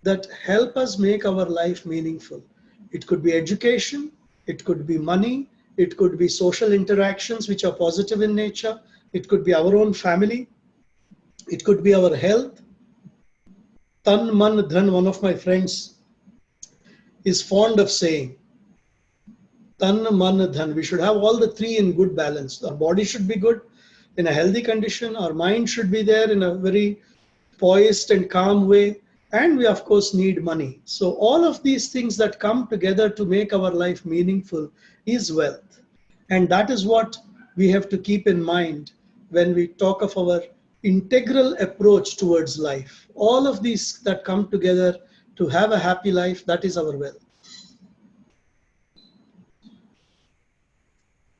that help us make our life meaningful. It could be education, it could be money, It could be social interactions which are positive in nature. It could be our own family. It could be our health. Tan, man, dhan, one of my friends is fond of saying, Tan, man, dhan. We should have all the three in good balance. Our body should be good, in a healthy condition. Our mind should be there in a very poised and calm way. And we, of course, need money. So all of these things that come together to make our life meaningful is wealth. And that is what we have to keep in mind when we talk of our integral approach towards life. All of these that come together to have a happy life, that is our wealth.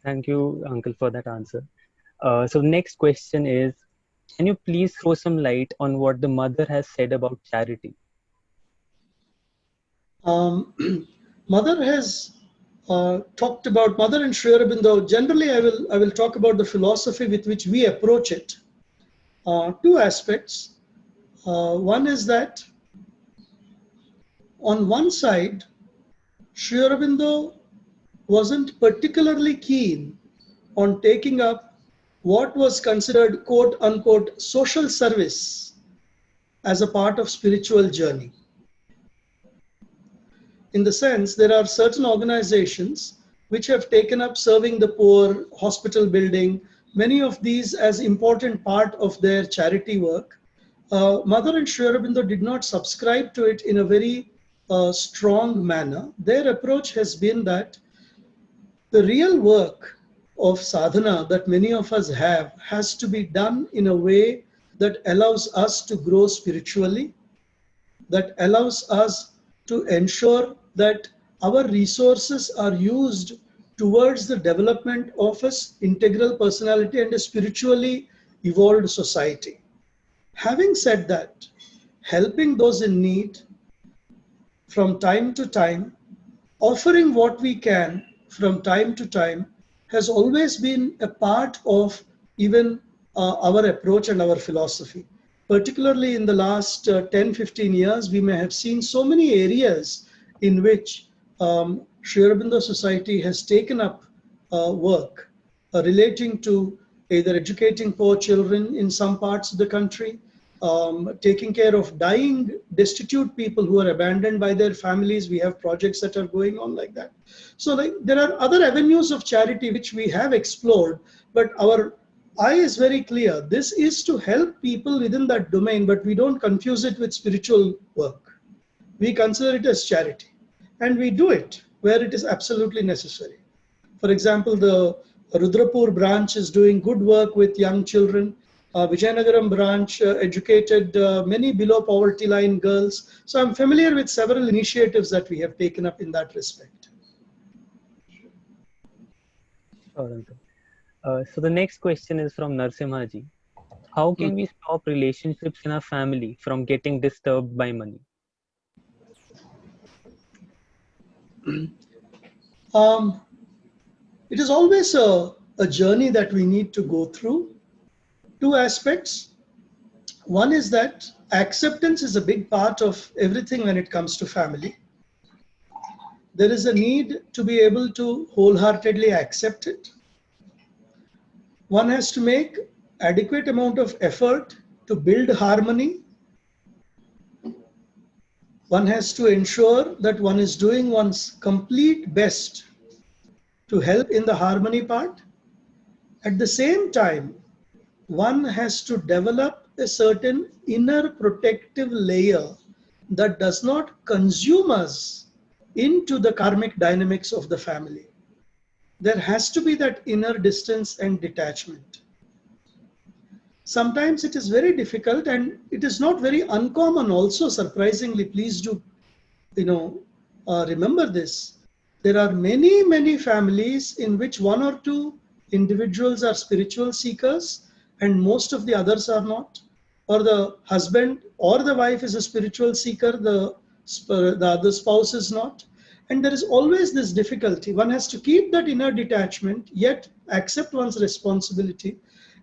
Thank you, Uncle, for that answer. So next question is, can you please throw some light on what the mother has said about charity? Mother has talked about, Mother and Sri Aurobindo. Generally, I will talk about the philosophy with which we approach it. Two aspects. One is that on one side, Sri Aurobindo wasn't particularly keen on taking up what was considered quote unquote social service as a part of spiritual journey. In the sense, there are certain organizations which have taken up serving the poor, hospital building, many of these as important part of their charity work. Mother and Sri Aurobindo did not subscribe to it in a very strong manner. Their approach has been that the real work of sadhana that many of us have has to be done in a way that allows us to grow spiritually, that allows us to ensure that our resources are used towards the development of an integral personality and a spiritually evolved society. Having said that, helping those in need from time to time, offering what we can from time to time, has always been a part of even our approach and our philosophy. Particularly in the last 10-15 years, we may have seen so many areas in which Sri Aurobindo Society has taken up work relating to either educating poor children in some parts of the country, taking care of dying, destitute people who are abandoned by their families. We have projects that are going on like that. So there are other avenues of charity which we have explored, but our eye is very clear. This is to help people within that domain, but we don't confuse it with spiritual work. We consider it as charity, and we do it where it is absolutely necessary. For example, the Rudrapur branch is doing good work with young children. Vijayanagaram branch educated many below poverty line girls. So I'm familiar with several initiatives that we have taken up in that respect. Sure, so the next question is from Narasimha-ji. How can we stop relationships in our family from getting disturbed by money? It is always a journey that we need to go through. Two aspects. One is that acceptance is a big part of everything when it comes to family. There is a need to be able to wholeheartedly accept it. One has to make adequate amount of effort to build harmony. One has to ensure that one is doing one's complete best to help in the harmony part. At the same time, one has to develop a certain inner protective layer that does not consume us into the karmic dynamics of the family. There has to be that inner distance and detachment. Sometimes it is very difficult, and it is not very uncommon also, surprisingly. Please do remember this. There are many families in which one or two individuals are spiritual seekers and most of the others are not, or the husband or the wife is a spiritual seeker, the other spouse is not. And there is always this difficulty. One has to keep that inner detachment, yet accept one's responsibility,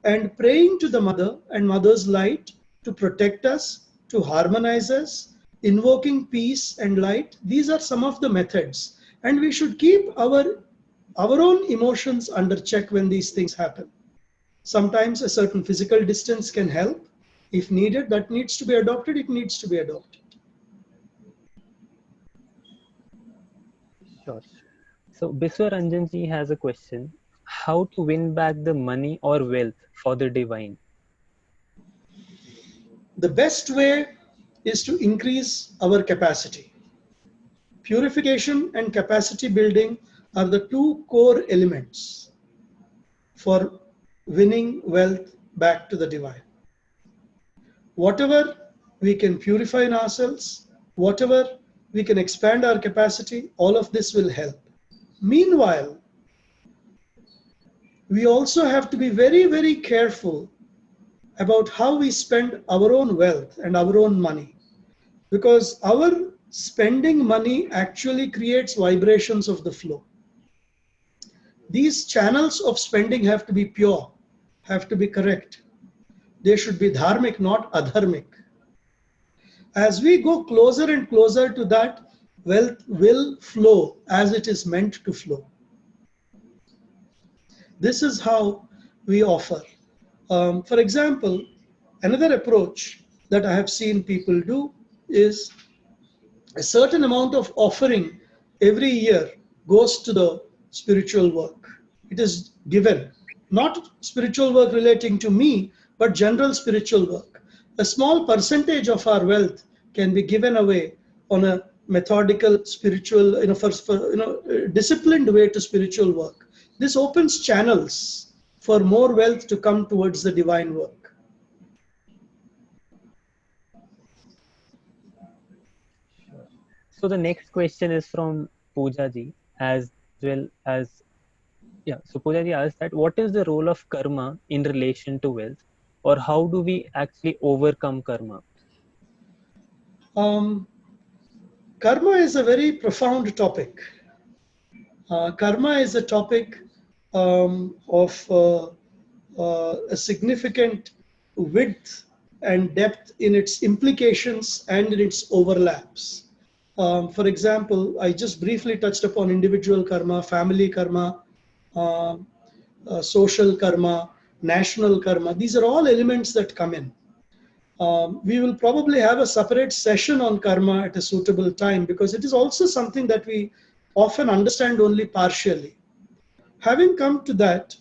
and praying to the mother and mother's light to protect us, to harmonize us, invoking peace and light. These are some of the methods. And we should keep our our own emotions under check when these things happen. Sometimes a certain physical distance can help. If needed, that needs to be adopted, it needs to be adopted. Sure. So Biswa Ranjanji has a question. How to win back the money or wealth for the divine? The best way is to increase our capacity. Purification and capacity building are the two core elements for winning wealth back to the divine. Whatever we can purify in ourselves, whatever we can expand our capacity, all of this will help. Meanwhile, we also have to be very, very careful about how we spend our own wealth and our own money, because our spending money actually creates vibrations of the flow. These channels of spending have to be pure, have to be correct. They should be dharmic, not adharmic. As we go closer and closer to that, wealth will flow as it is meant to flow. This is how we offer. For example, another approach that I have seen people do is a certain amount of offering every year goes to the spiritual work. It is given, not spiritual work relating to me, but general spiritual work. A small percentage of our wealth can be given away on a methodical spiritual, disciplined way to spiritual work. This opens channels for more wealth to come towards the divine work. So the next question is from Pooja ji as well as, so Pooja ji asks that what is the role of karma in relation to wealth, or how do we actually overcome karma? Karma is a very profound topic. Karma is a topic of a significant width and depth in its implications and in its overlaps. For example, I just briefly touched upon individual karma, family karma, social karma, national karma. These are all elements that come in. We will probably have a separate session on karma at a suitable time, because it is also something that we often understand only partially. Having come to that,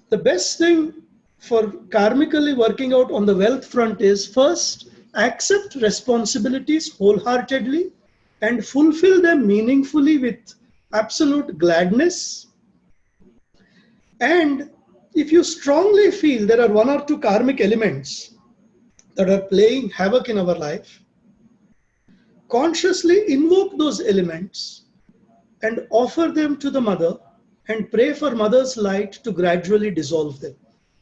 the best thing for karmically working out on the wealth front is first accept responsibilities wholeheartedly and fulfill them meaningfully with absolute gladness. And if you strongly feel there are one or two karmic elements that are playing havoc in our life, consciously invoke those elements and offer them to the mother and pray for mother's light to gradually dissolve them.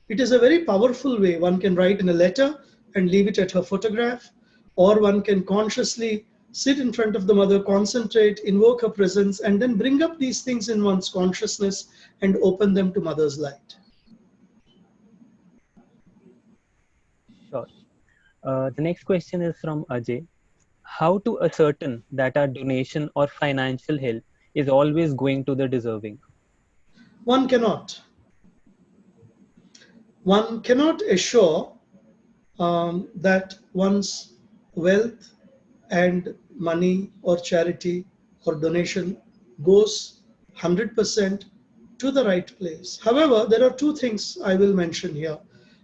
It is a very powerful way. One can write in a letter and leave it at her photograph, or one can consciously sit in front of the mother, concentrate, invoke her presence, and then bring up these things in one's consciousness and open them to mother's light. Sure. The next question is from Ajay. How to ascertain that our donation or financial help is always going to the deserving? One cannot. One cannot assure that one's wealth and money or charity or donation goes 100% to the right place. However, there are two things I will mention here.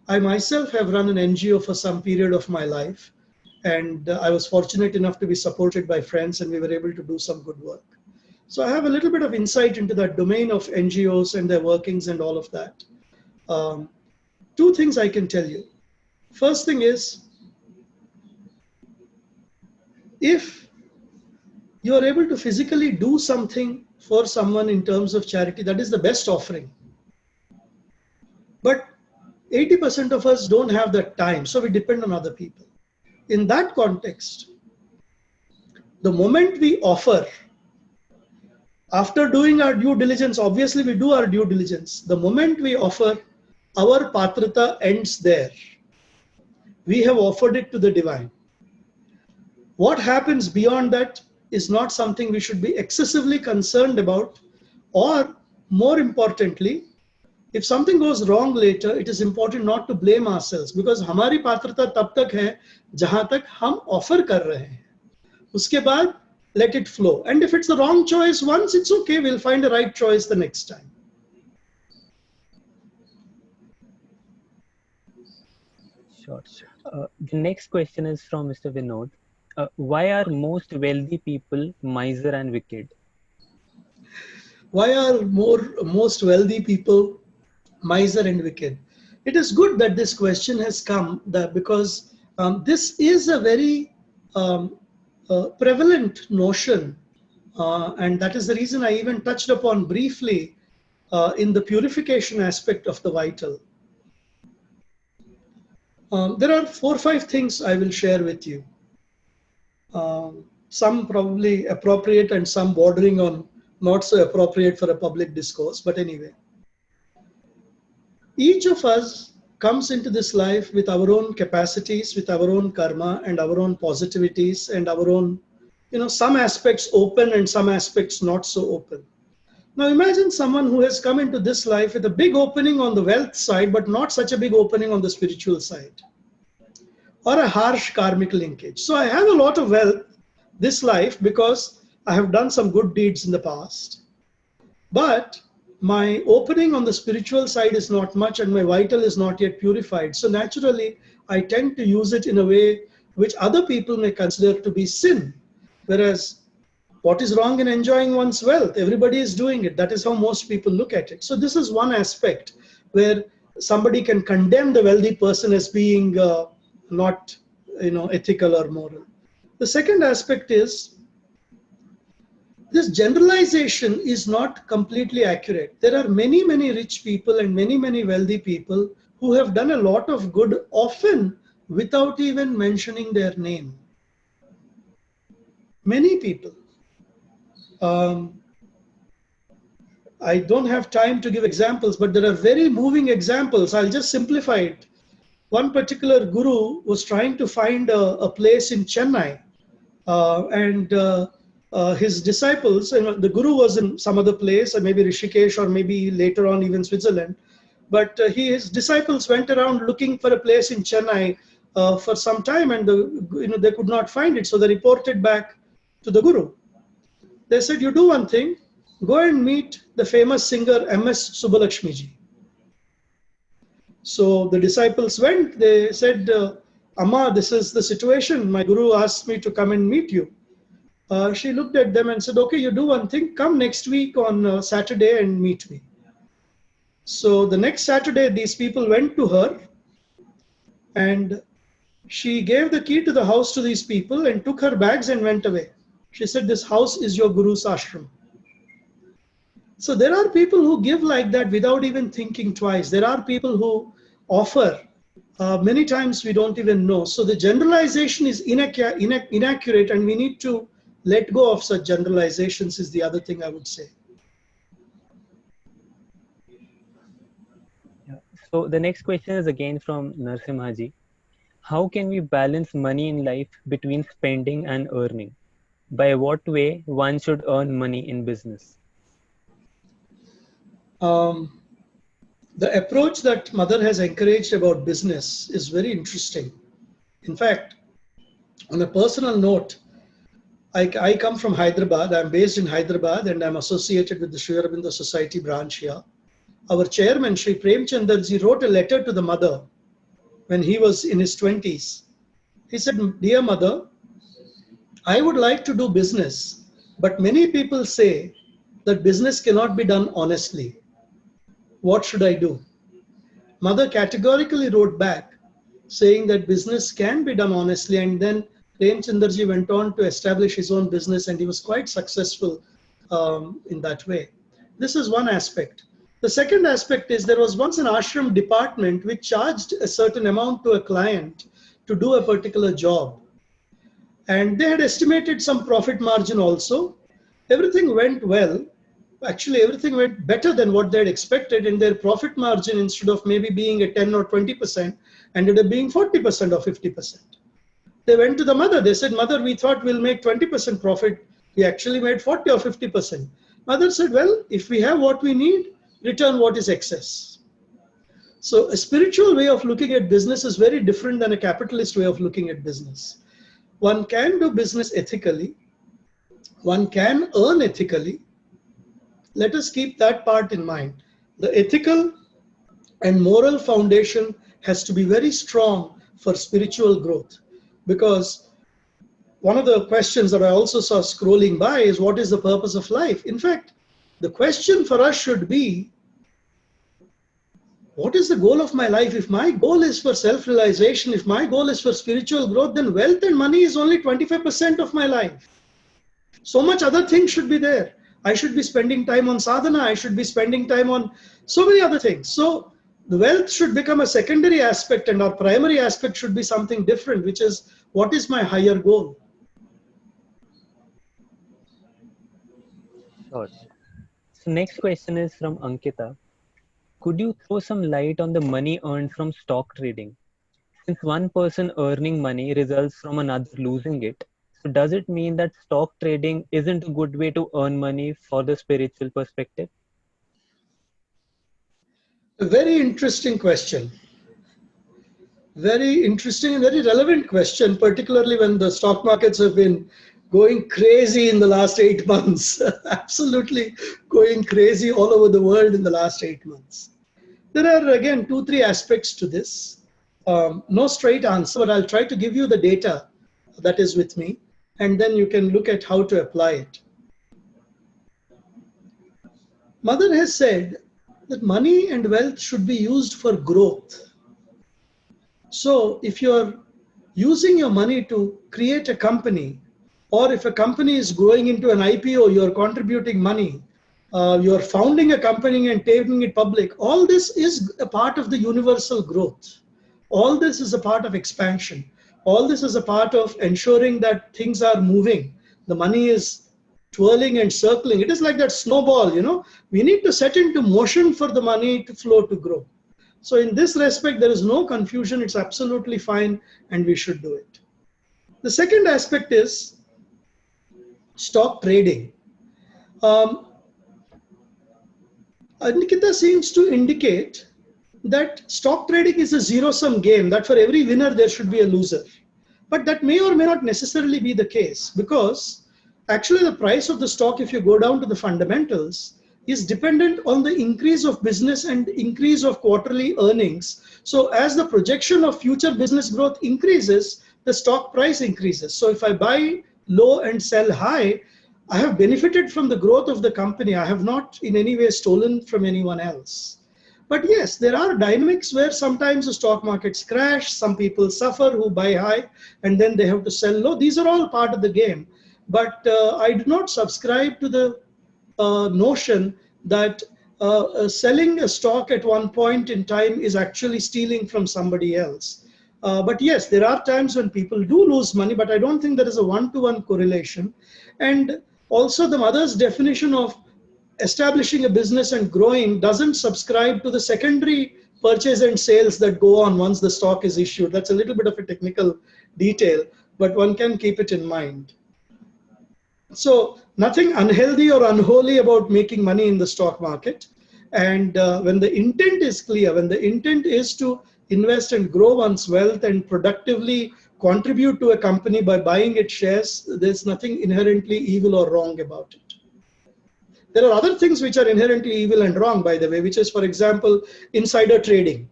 I myself have run an NGO for some period of my life, and I was fortunate enough to be supported by friends, and we were able to do some good work. So I have a little bit of insight into that domain of NGOs and their workings and all of that. Two things I can tell you. First thing is, if you are able to physically do something for someone in terms of charity, that is the best offering. But 80% of us don't have that time, so we depend on other people. In that context, the moment we offer, after doing our due diligence, obviously we do our due diligence, the moment we offer, our patrata ends there. We have offered it to the divine. What happens beyond that is not something we should be excessively concerned about, or more importantly, if something goes wrong later, it is important not to blame ourselves, because हमारी पात्रता तब तक है जहां तक हम offer कर रहे हैं. उसके बाद let it flow. And if it's the wrong choice once, it's okay. We'll find the right choice the next time. Sure. The next question is from Mr. Vinod. Why are most wealthy people miser and wicked? Why are most wealthy people miser and wicked? It is good that this question has come, because this is a very prevalent notion, and that is the reason I even touched upon briefly in the purification aspect of the vital. There are 4 or 5 things I will share with you. Some probably appropriate and some bordering on not so appropriate for a public discourse, but anyway. Each of us comes into this life with our own capacities, with our own karma and our own positivities and our own, some aspects open and some aspects not so open. Now imagine someone who has come into this life with a big opening on the wealth side, but not such a big opening on the spiritual side, or a harsh karmic linkage. So I have a lot of wealth this life because I have done some good deeds in the past, but my opening on the spiritual side is not much and my vital is not yet purified. So naturally, I tend to use it in a way which other people may consider to be sin. Whereas, what is wrong in enjoying one's wealth? Everybody is doing it. That is how most people look at it. So this is one aspect where somebody can condemn the wealthy person as being not ethical or moral. The second aspect is, this generalization is not completely accurate. There are many, many rich people and many, many wealthy people who have done a lot of good, often without even mentioning their name. Many people. I don't have time to give examples, but there are very moving examples. I'll just simplify it. One particular guru was trying to find a place in Chennai, and his disciples, the guru was in some other place, or maybe Rishikesh, or maybe later on even Switzerland, but his disciples went around looking for a place in Chennai for some time, and they could not find it, so they reported back to the guru. They said, you do one thing, go and meet the famous singer M.S. Subbalakshmi-ji. So the disciples went. They said, Amma, this is the situation. My guru asked me to come and meet you. She looked at them and said, okay, you do one thing. Come next week on Saturday and meet me. So the next Saturday, these people went to her and she gave the key to the house to these people and took her bags and went away. She said, this house is your guru's ashram. So there are people who give like that without even thinking twice. There are people who offer. Many times we don't even know. So the generalization is inaccurate, and we need to let go of such generalizations is the other thing I would say. Yeah. So the next question is again from Narasimha-ji. How can we balance money in life between spending and earning? By what way one should earn money in business? The approach that Mother has encouraged about business is very interesting. In fact, on a personal note, I come from Hyderabad. I'm based in Hyderabad and I'm associated with the Sri Aurobindo Society branch here. Our chairman, Sri Premchandarji, wrote a letter to the mother when he was in his 20s. He said, dear mother, I would like to do business, but many people say that business cannot be done honestly. What should I do? Mother categorically wrote back saying that business can be done honestly, and then Premchandarji went on to establish his own business and he was quite successful in that way. This is one aspect. The second aspect is there was once an ashram department which charged a certain amount to a client to do a particular job. And they had estimated some profit margin also. Everything went well. Actually, everything went better than what they had expected, and their profit margin, instead of maybe being a 10 or 20%, ended up being 40% or 50%. They went to the mother. They said, Mother, we thought we'll make 20% profit. We actually made 40 or 50%. Mother said, well, if we have what we need, return what is excess. So a spiritual way of looking at business is very different than a capitalist way of looking at business. One can do business ethically. One can earn ethically. Let us keep that part in mind. The ethical and moral foundation has to be very strong for spiritual growth, because one of the questions that I also saw scrolling by is, what is the purpose of life? In fact, the question for us should be, what is the goal of my life? If my goal is for self-realization, if my goal is for spiritual growth, then wealth and money is only 25% of my life. So much other things should be there. I should be spending time on sadhana. I should be spending time on so many other things. So the wealth should become a secondary aspect, and our primary aspect should be something different, which is, what is my higher goal? Sure. So next question is from Ankita. Could you throw some light on the money earned from stock trading? Since one person earning money results from another losing it, so does it mean that stock trading isn't a good way to earn money for the spiritual perspective? A very interesting question. Very interesting and very relevant question, particularly when the stock markets have been going crazy in the last 8 months. Absolutely going crazy all over the world in the last 8 months. There are, again, 2-3 aspects to this. No straight answer, but I'll try to give you the data that is with me, and then you can look at how to apply it. Mother has said that money and wealth should be used for growth. So if you're using your money to create a company, or if a company is growing into an IPO, you're contributing money, you're founding a company and taking it public, all this is a part of the universal growth. All this is a part of expansion. All this is a part of ensuring that things are moving. The money is twirling and circling. It is like that snowball, we need to set into motion for the money to flow, to grow. So in this respect, there is no confusion. It's absolutely fine, and we should do it. The second aspect is stock trading. Nikita seems to indicate that stock trading is a zero-sum game, that for every winner there should be a loser. But that may or may not necessarily be the case, because actually the price of the stock, if you go down to the fundamentals, is dependent on the increase of business and increase of quarterly earnings. So as the projection of future business growth increases, the stock price increases. So if I buy low and sell high, I have benefited from the growth of the company. I have not in any way stolen from anyone else. But yes, there are dynamics where sometimes the stock markets crash, some people suffer who buy high and then they have to sell low. These are all part of the game. But I do not subscribe to the notion that selling a stock at one point in time is actually stealing from somebody else. But yes, there are times when people do lose money, but I don't think there is a one-to-one correlation. And also the mother's definition of establishing a business and growing doesn't subscribe to the secondary purchase and sales that go on once the stock is issued. That's a little bit of a technical detail, but one can keep it in mind. So nothing unhealthy or unholy about making money in the stock market. And when the intent is clear, when the intent is to invest and grow one's wealth and productively contribute to a company by buying its shares, there's nothing inherently evil or wrong about it. There are other things which are inherently evil and wrong, by the way, which is, for example, insider trading.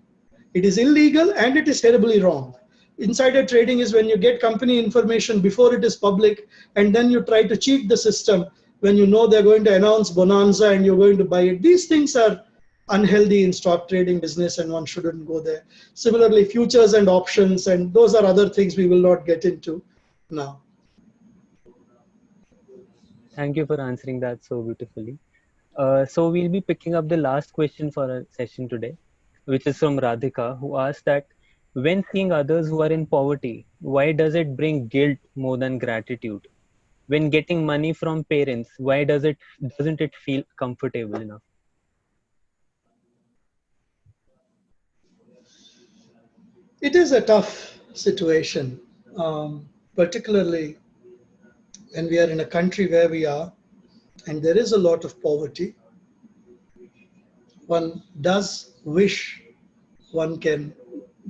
It is illegal and it is terribly wrong. Insider trading is when you get company information before it is public, and then you try to cheat the system when you know they're going to announce bonanza and you're going to buy it. These things are unhealthy in stock trading business, and one shouldn't go there. Similarly, futures and options, and those are other things we will not get into now. Thank you for answering that so beautifully. So we'll be picking up the last question for our session today, which is from Radhika, who asked that when seeing others who are in poverty, why does it bring guilt more than gratitude? When getting money from parents, why doesn't it feel comfortable enough? It is a tough situation, particularly when we are in a country where we are, and there is a lot of poverty, one does wish one can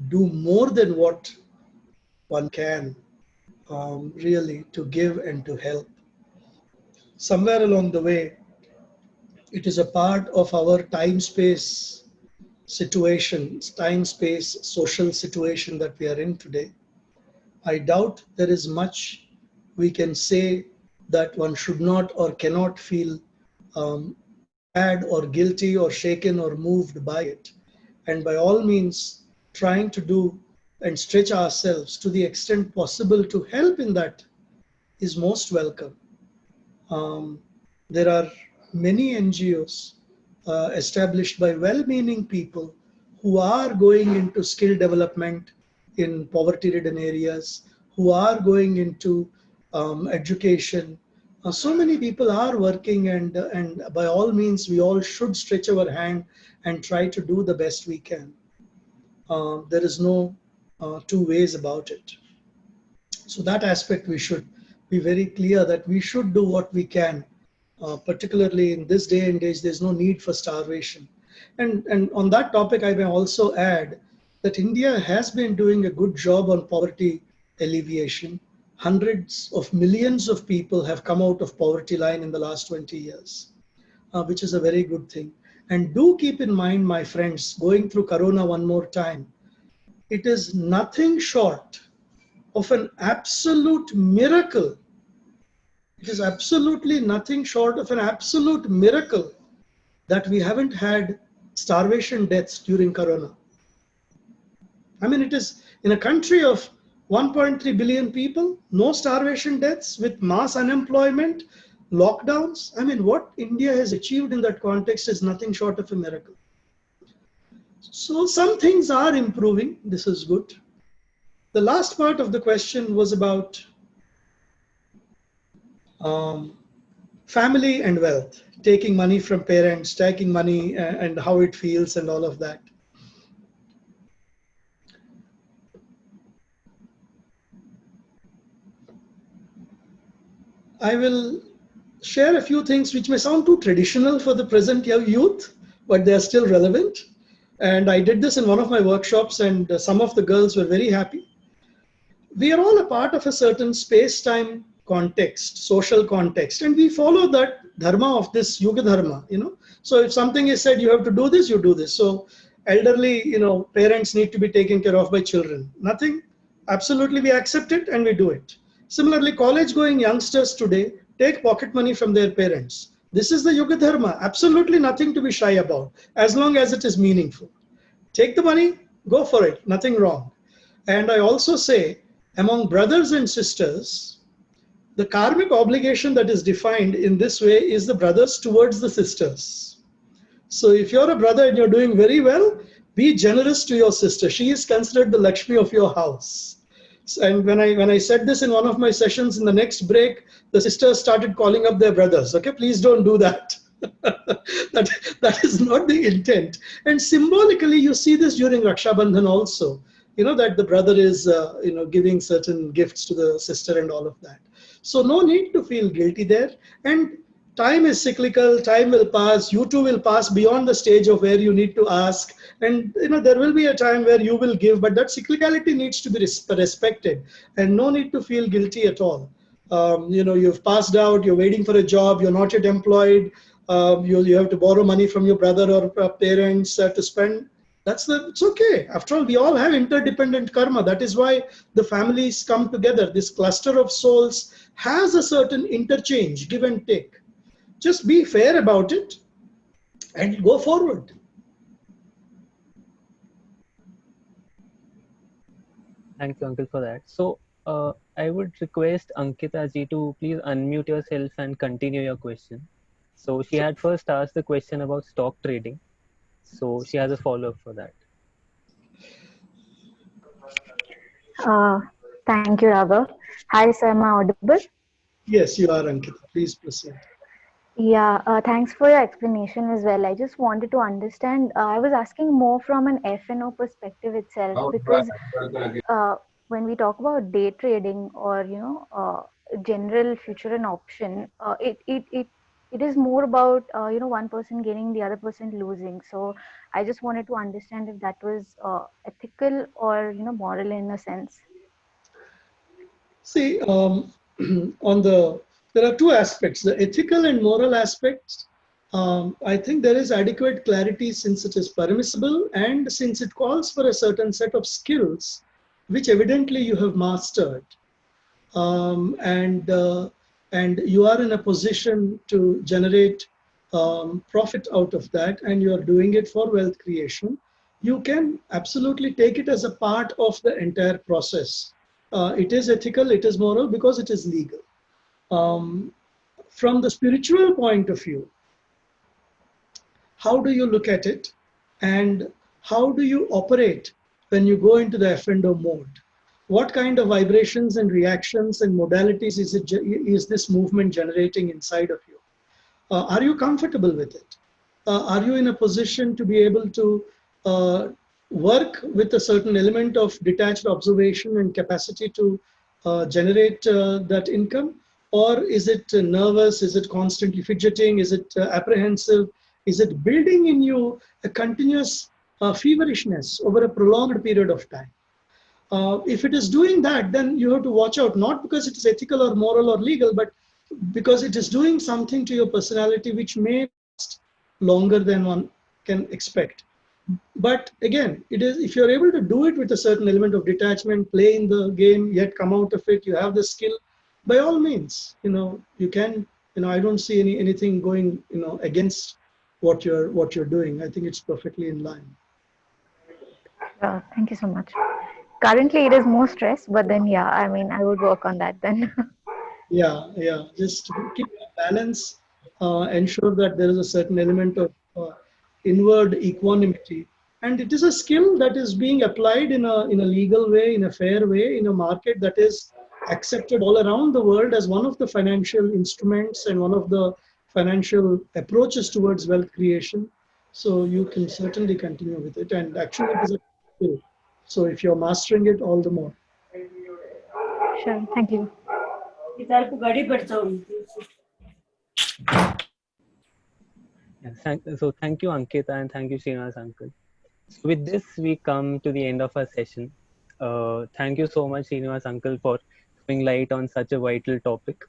do more than what one can really to give and to help. Somewhere along the way, it is a part of our time-space situation, time-space social situation that we are in today. I doubt there is much we can say that one should not or cannot feel bad or guilty or shaken or moved by it. And by all means, trying to do and stretch ourselves to the extent possible to help in that is most welcome. Um, there are many NGOs established by well-meaning people who are going into skill development in poverty-ridden areas, who are going into education. So many people are working, and by all means, we all should stretch our hand and try to do the best we can. There is no two ways about it. So that aspect we should be very clear that we should do what we can. Particularly in this day and age, there's no need for starvation. And on that topic, I may also add that India has been doing a good job on poverty alleviation. Hundreds of millions of people have come out of poverty line in the last 20 years, which is a very good thing. And do keep in mind, my friends, going through Corona one more time, it is nothing short of an absolute miracle. It is absolutely nothing short of an absolute miracle that we haven't had starvation deaths during Corona. I mean, it is in a country of 1.3 billion people, no starvation deaths with mass unemployment, lockdowns. I mean, what India has achieved in that context is nothing short of a miracle. So some things are improving. This is good. The last part of the question was about family and wealth, taking money from parents, taking money and how it feels and all of that. I will share a few things which may sound too traditional for the present youth, but they are still relevant. And I did this in one of my workshops, and some of the girls were very happy. We are all a part of a certain space-time context, social context, and we follow that dharma of this yuga dharma, So if something is said, you have to do this, you do this. So elderly, parents need to be taken care of by children. Nothing, absolutely we accept it and we do it. Similarly, college-going youngsters today take pocket money from their parents. This is the yuga dharma, absolutely nothing to be shy about, as long as it is meaningful. Take the money, go for it, nothing wrong. And I also say, among brothers and sisters, the karmic obligation that is defined in this way is the brothers towards the sisters. So if you're a brother and you're doing very well, be generous to your sister. She is considered the Lakshmi of your house. And when I said this in one of my sessions, in the next break, the sisters started calling up their brothers. Okay, please don't do that. that is not the intent. And symbolically, you see this during Raksha Bandhan also. That the brother is, giving certain gifts to the sister and all of that. So no need to feel guilty there. And time is cyclical, time will pass, you too will pass beyond the stage of where you need to ask. And there will be a time where you will give, but that cyclicality needs to be respected and no need to feel guilty at all. You've passed out, you're waiting for a job, you're not yet employed, you have to borrow money from your brother or parents to spend. It's okay. After all, we all have interdependent karma. That is why the families come together. This cluster of souls has a certain interchange, give and take. Just be fair about it and go forward. Thank you, Uncle, for that. So I would request Ankita ji to please unmute yourself and continue your question. So she had first asked the question about stock trading. So she has a follow-up for that. Thank you, Raghav. Hi, sir, am I audible? Yes, you are, Ankita. Please proceed. Yeah, thanks for your explanation as well. I just wanted to understand. I was asking more from an F&O perspective itself, because when we talk about day trading or general future and option, it it is more about one person gaining, the other person losing. So I just wanted to understand if that was ethical or moral in a sense. See, there are two aspects, the ethical and moral aspects. I think there is adequate clarity since it is permissible and since it calls for a certain set of skills, which evidently you have mastered. um, and uh, and you are in a position to generate profit out of that, and you are doing it for wealth creation, you can absolutely take it as a part of the entire process. It is ethical, it is moral, because it is legal. um, from the spiritual point of view, how do you look at it, and how do you operate when you go into the F&O mode? What kind of vibrations and reactions and modalities is this movement generating inside of you? Are you comfortable with it? Are you in a position to be able to uh, work with a certain element of detached observation and capacity to generate that income? Or is it nervous? Is it constantly fidgeting? Is it apprehensive? Is it building in you a continuous feverishness over a prolonged period of time? If it is doing that, then you have to watch out, not because it is ethical or moral or legal, but because it is doing something to your personality which may last longer than one can expect. But again, it is, if you're able to do it with a certain element of detachment, play in the game, yet come out of it, you have the skill, by all means, you can, I don't see anything going, against what you're doing. I think it's perfectly in line. Thank you so much. Currently, it is more stress, but then yeah, I mean, I would work on that then. Yeah. Just keep a balance, ensure that there is a certain element of inward equanimity. And it is a skill that is being applied in a legal way, in a fair way, in a market that is accepted all around the world as one of the financial instruments and one of the financial approaches towards wealth creation. So you can certainly continue with it. And actually, it is a skill. So if you're mastering it, all the more. Sure, thank you. So thank you, Ankita, and thank you, Srinivas uncle. So with this, we come to the end of our session. Thank you so much, Srinivas uncle, for throwing light on such a vital topic.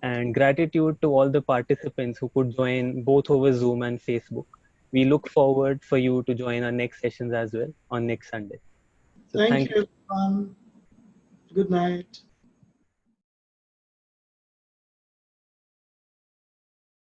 And gratitude to all the participants who could join both over Zoom and Facebook. We look forward for you to join our next sessions as well on next Sunday. So Thank thank you. you, everyone. Good night.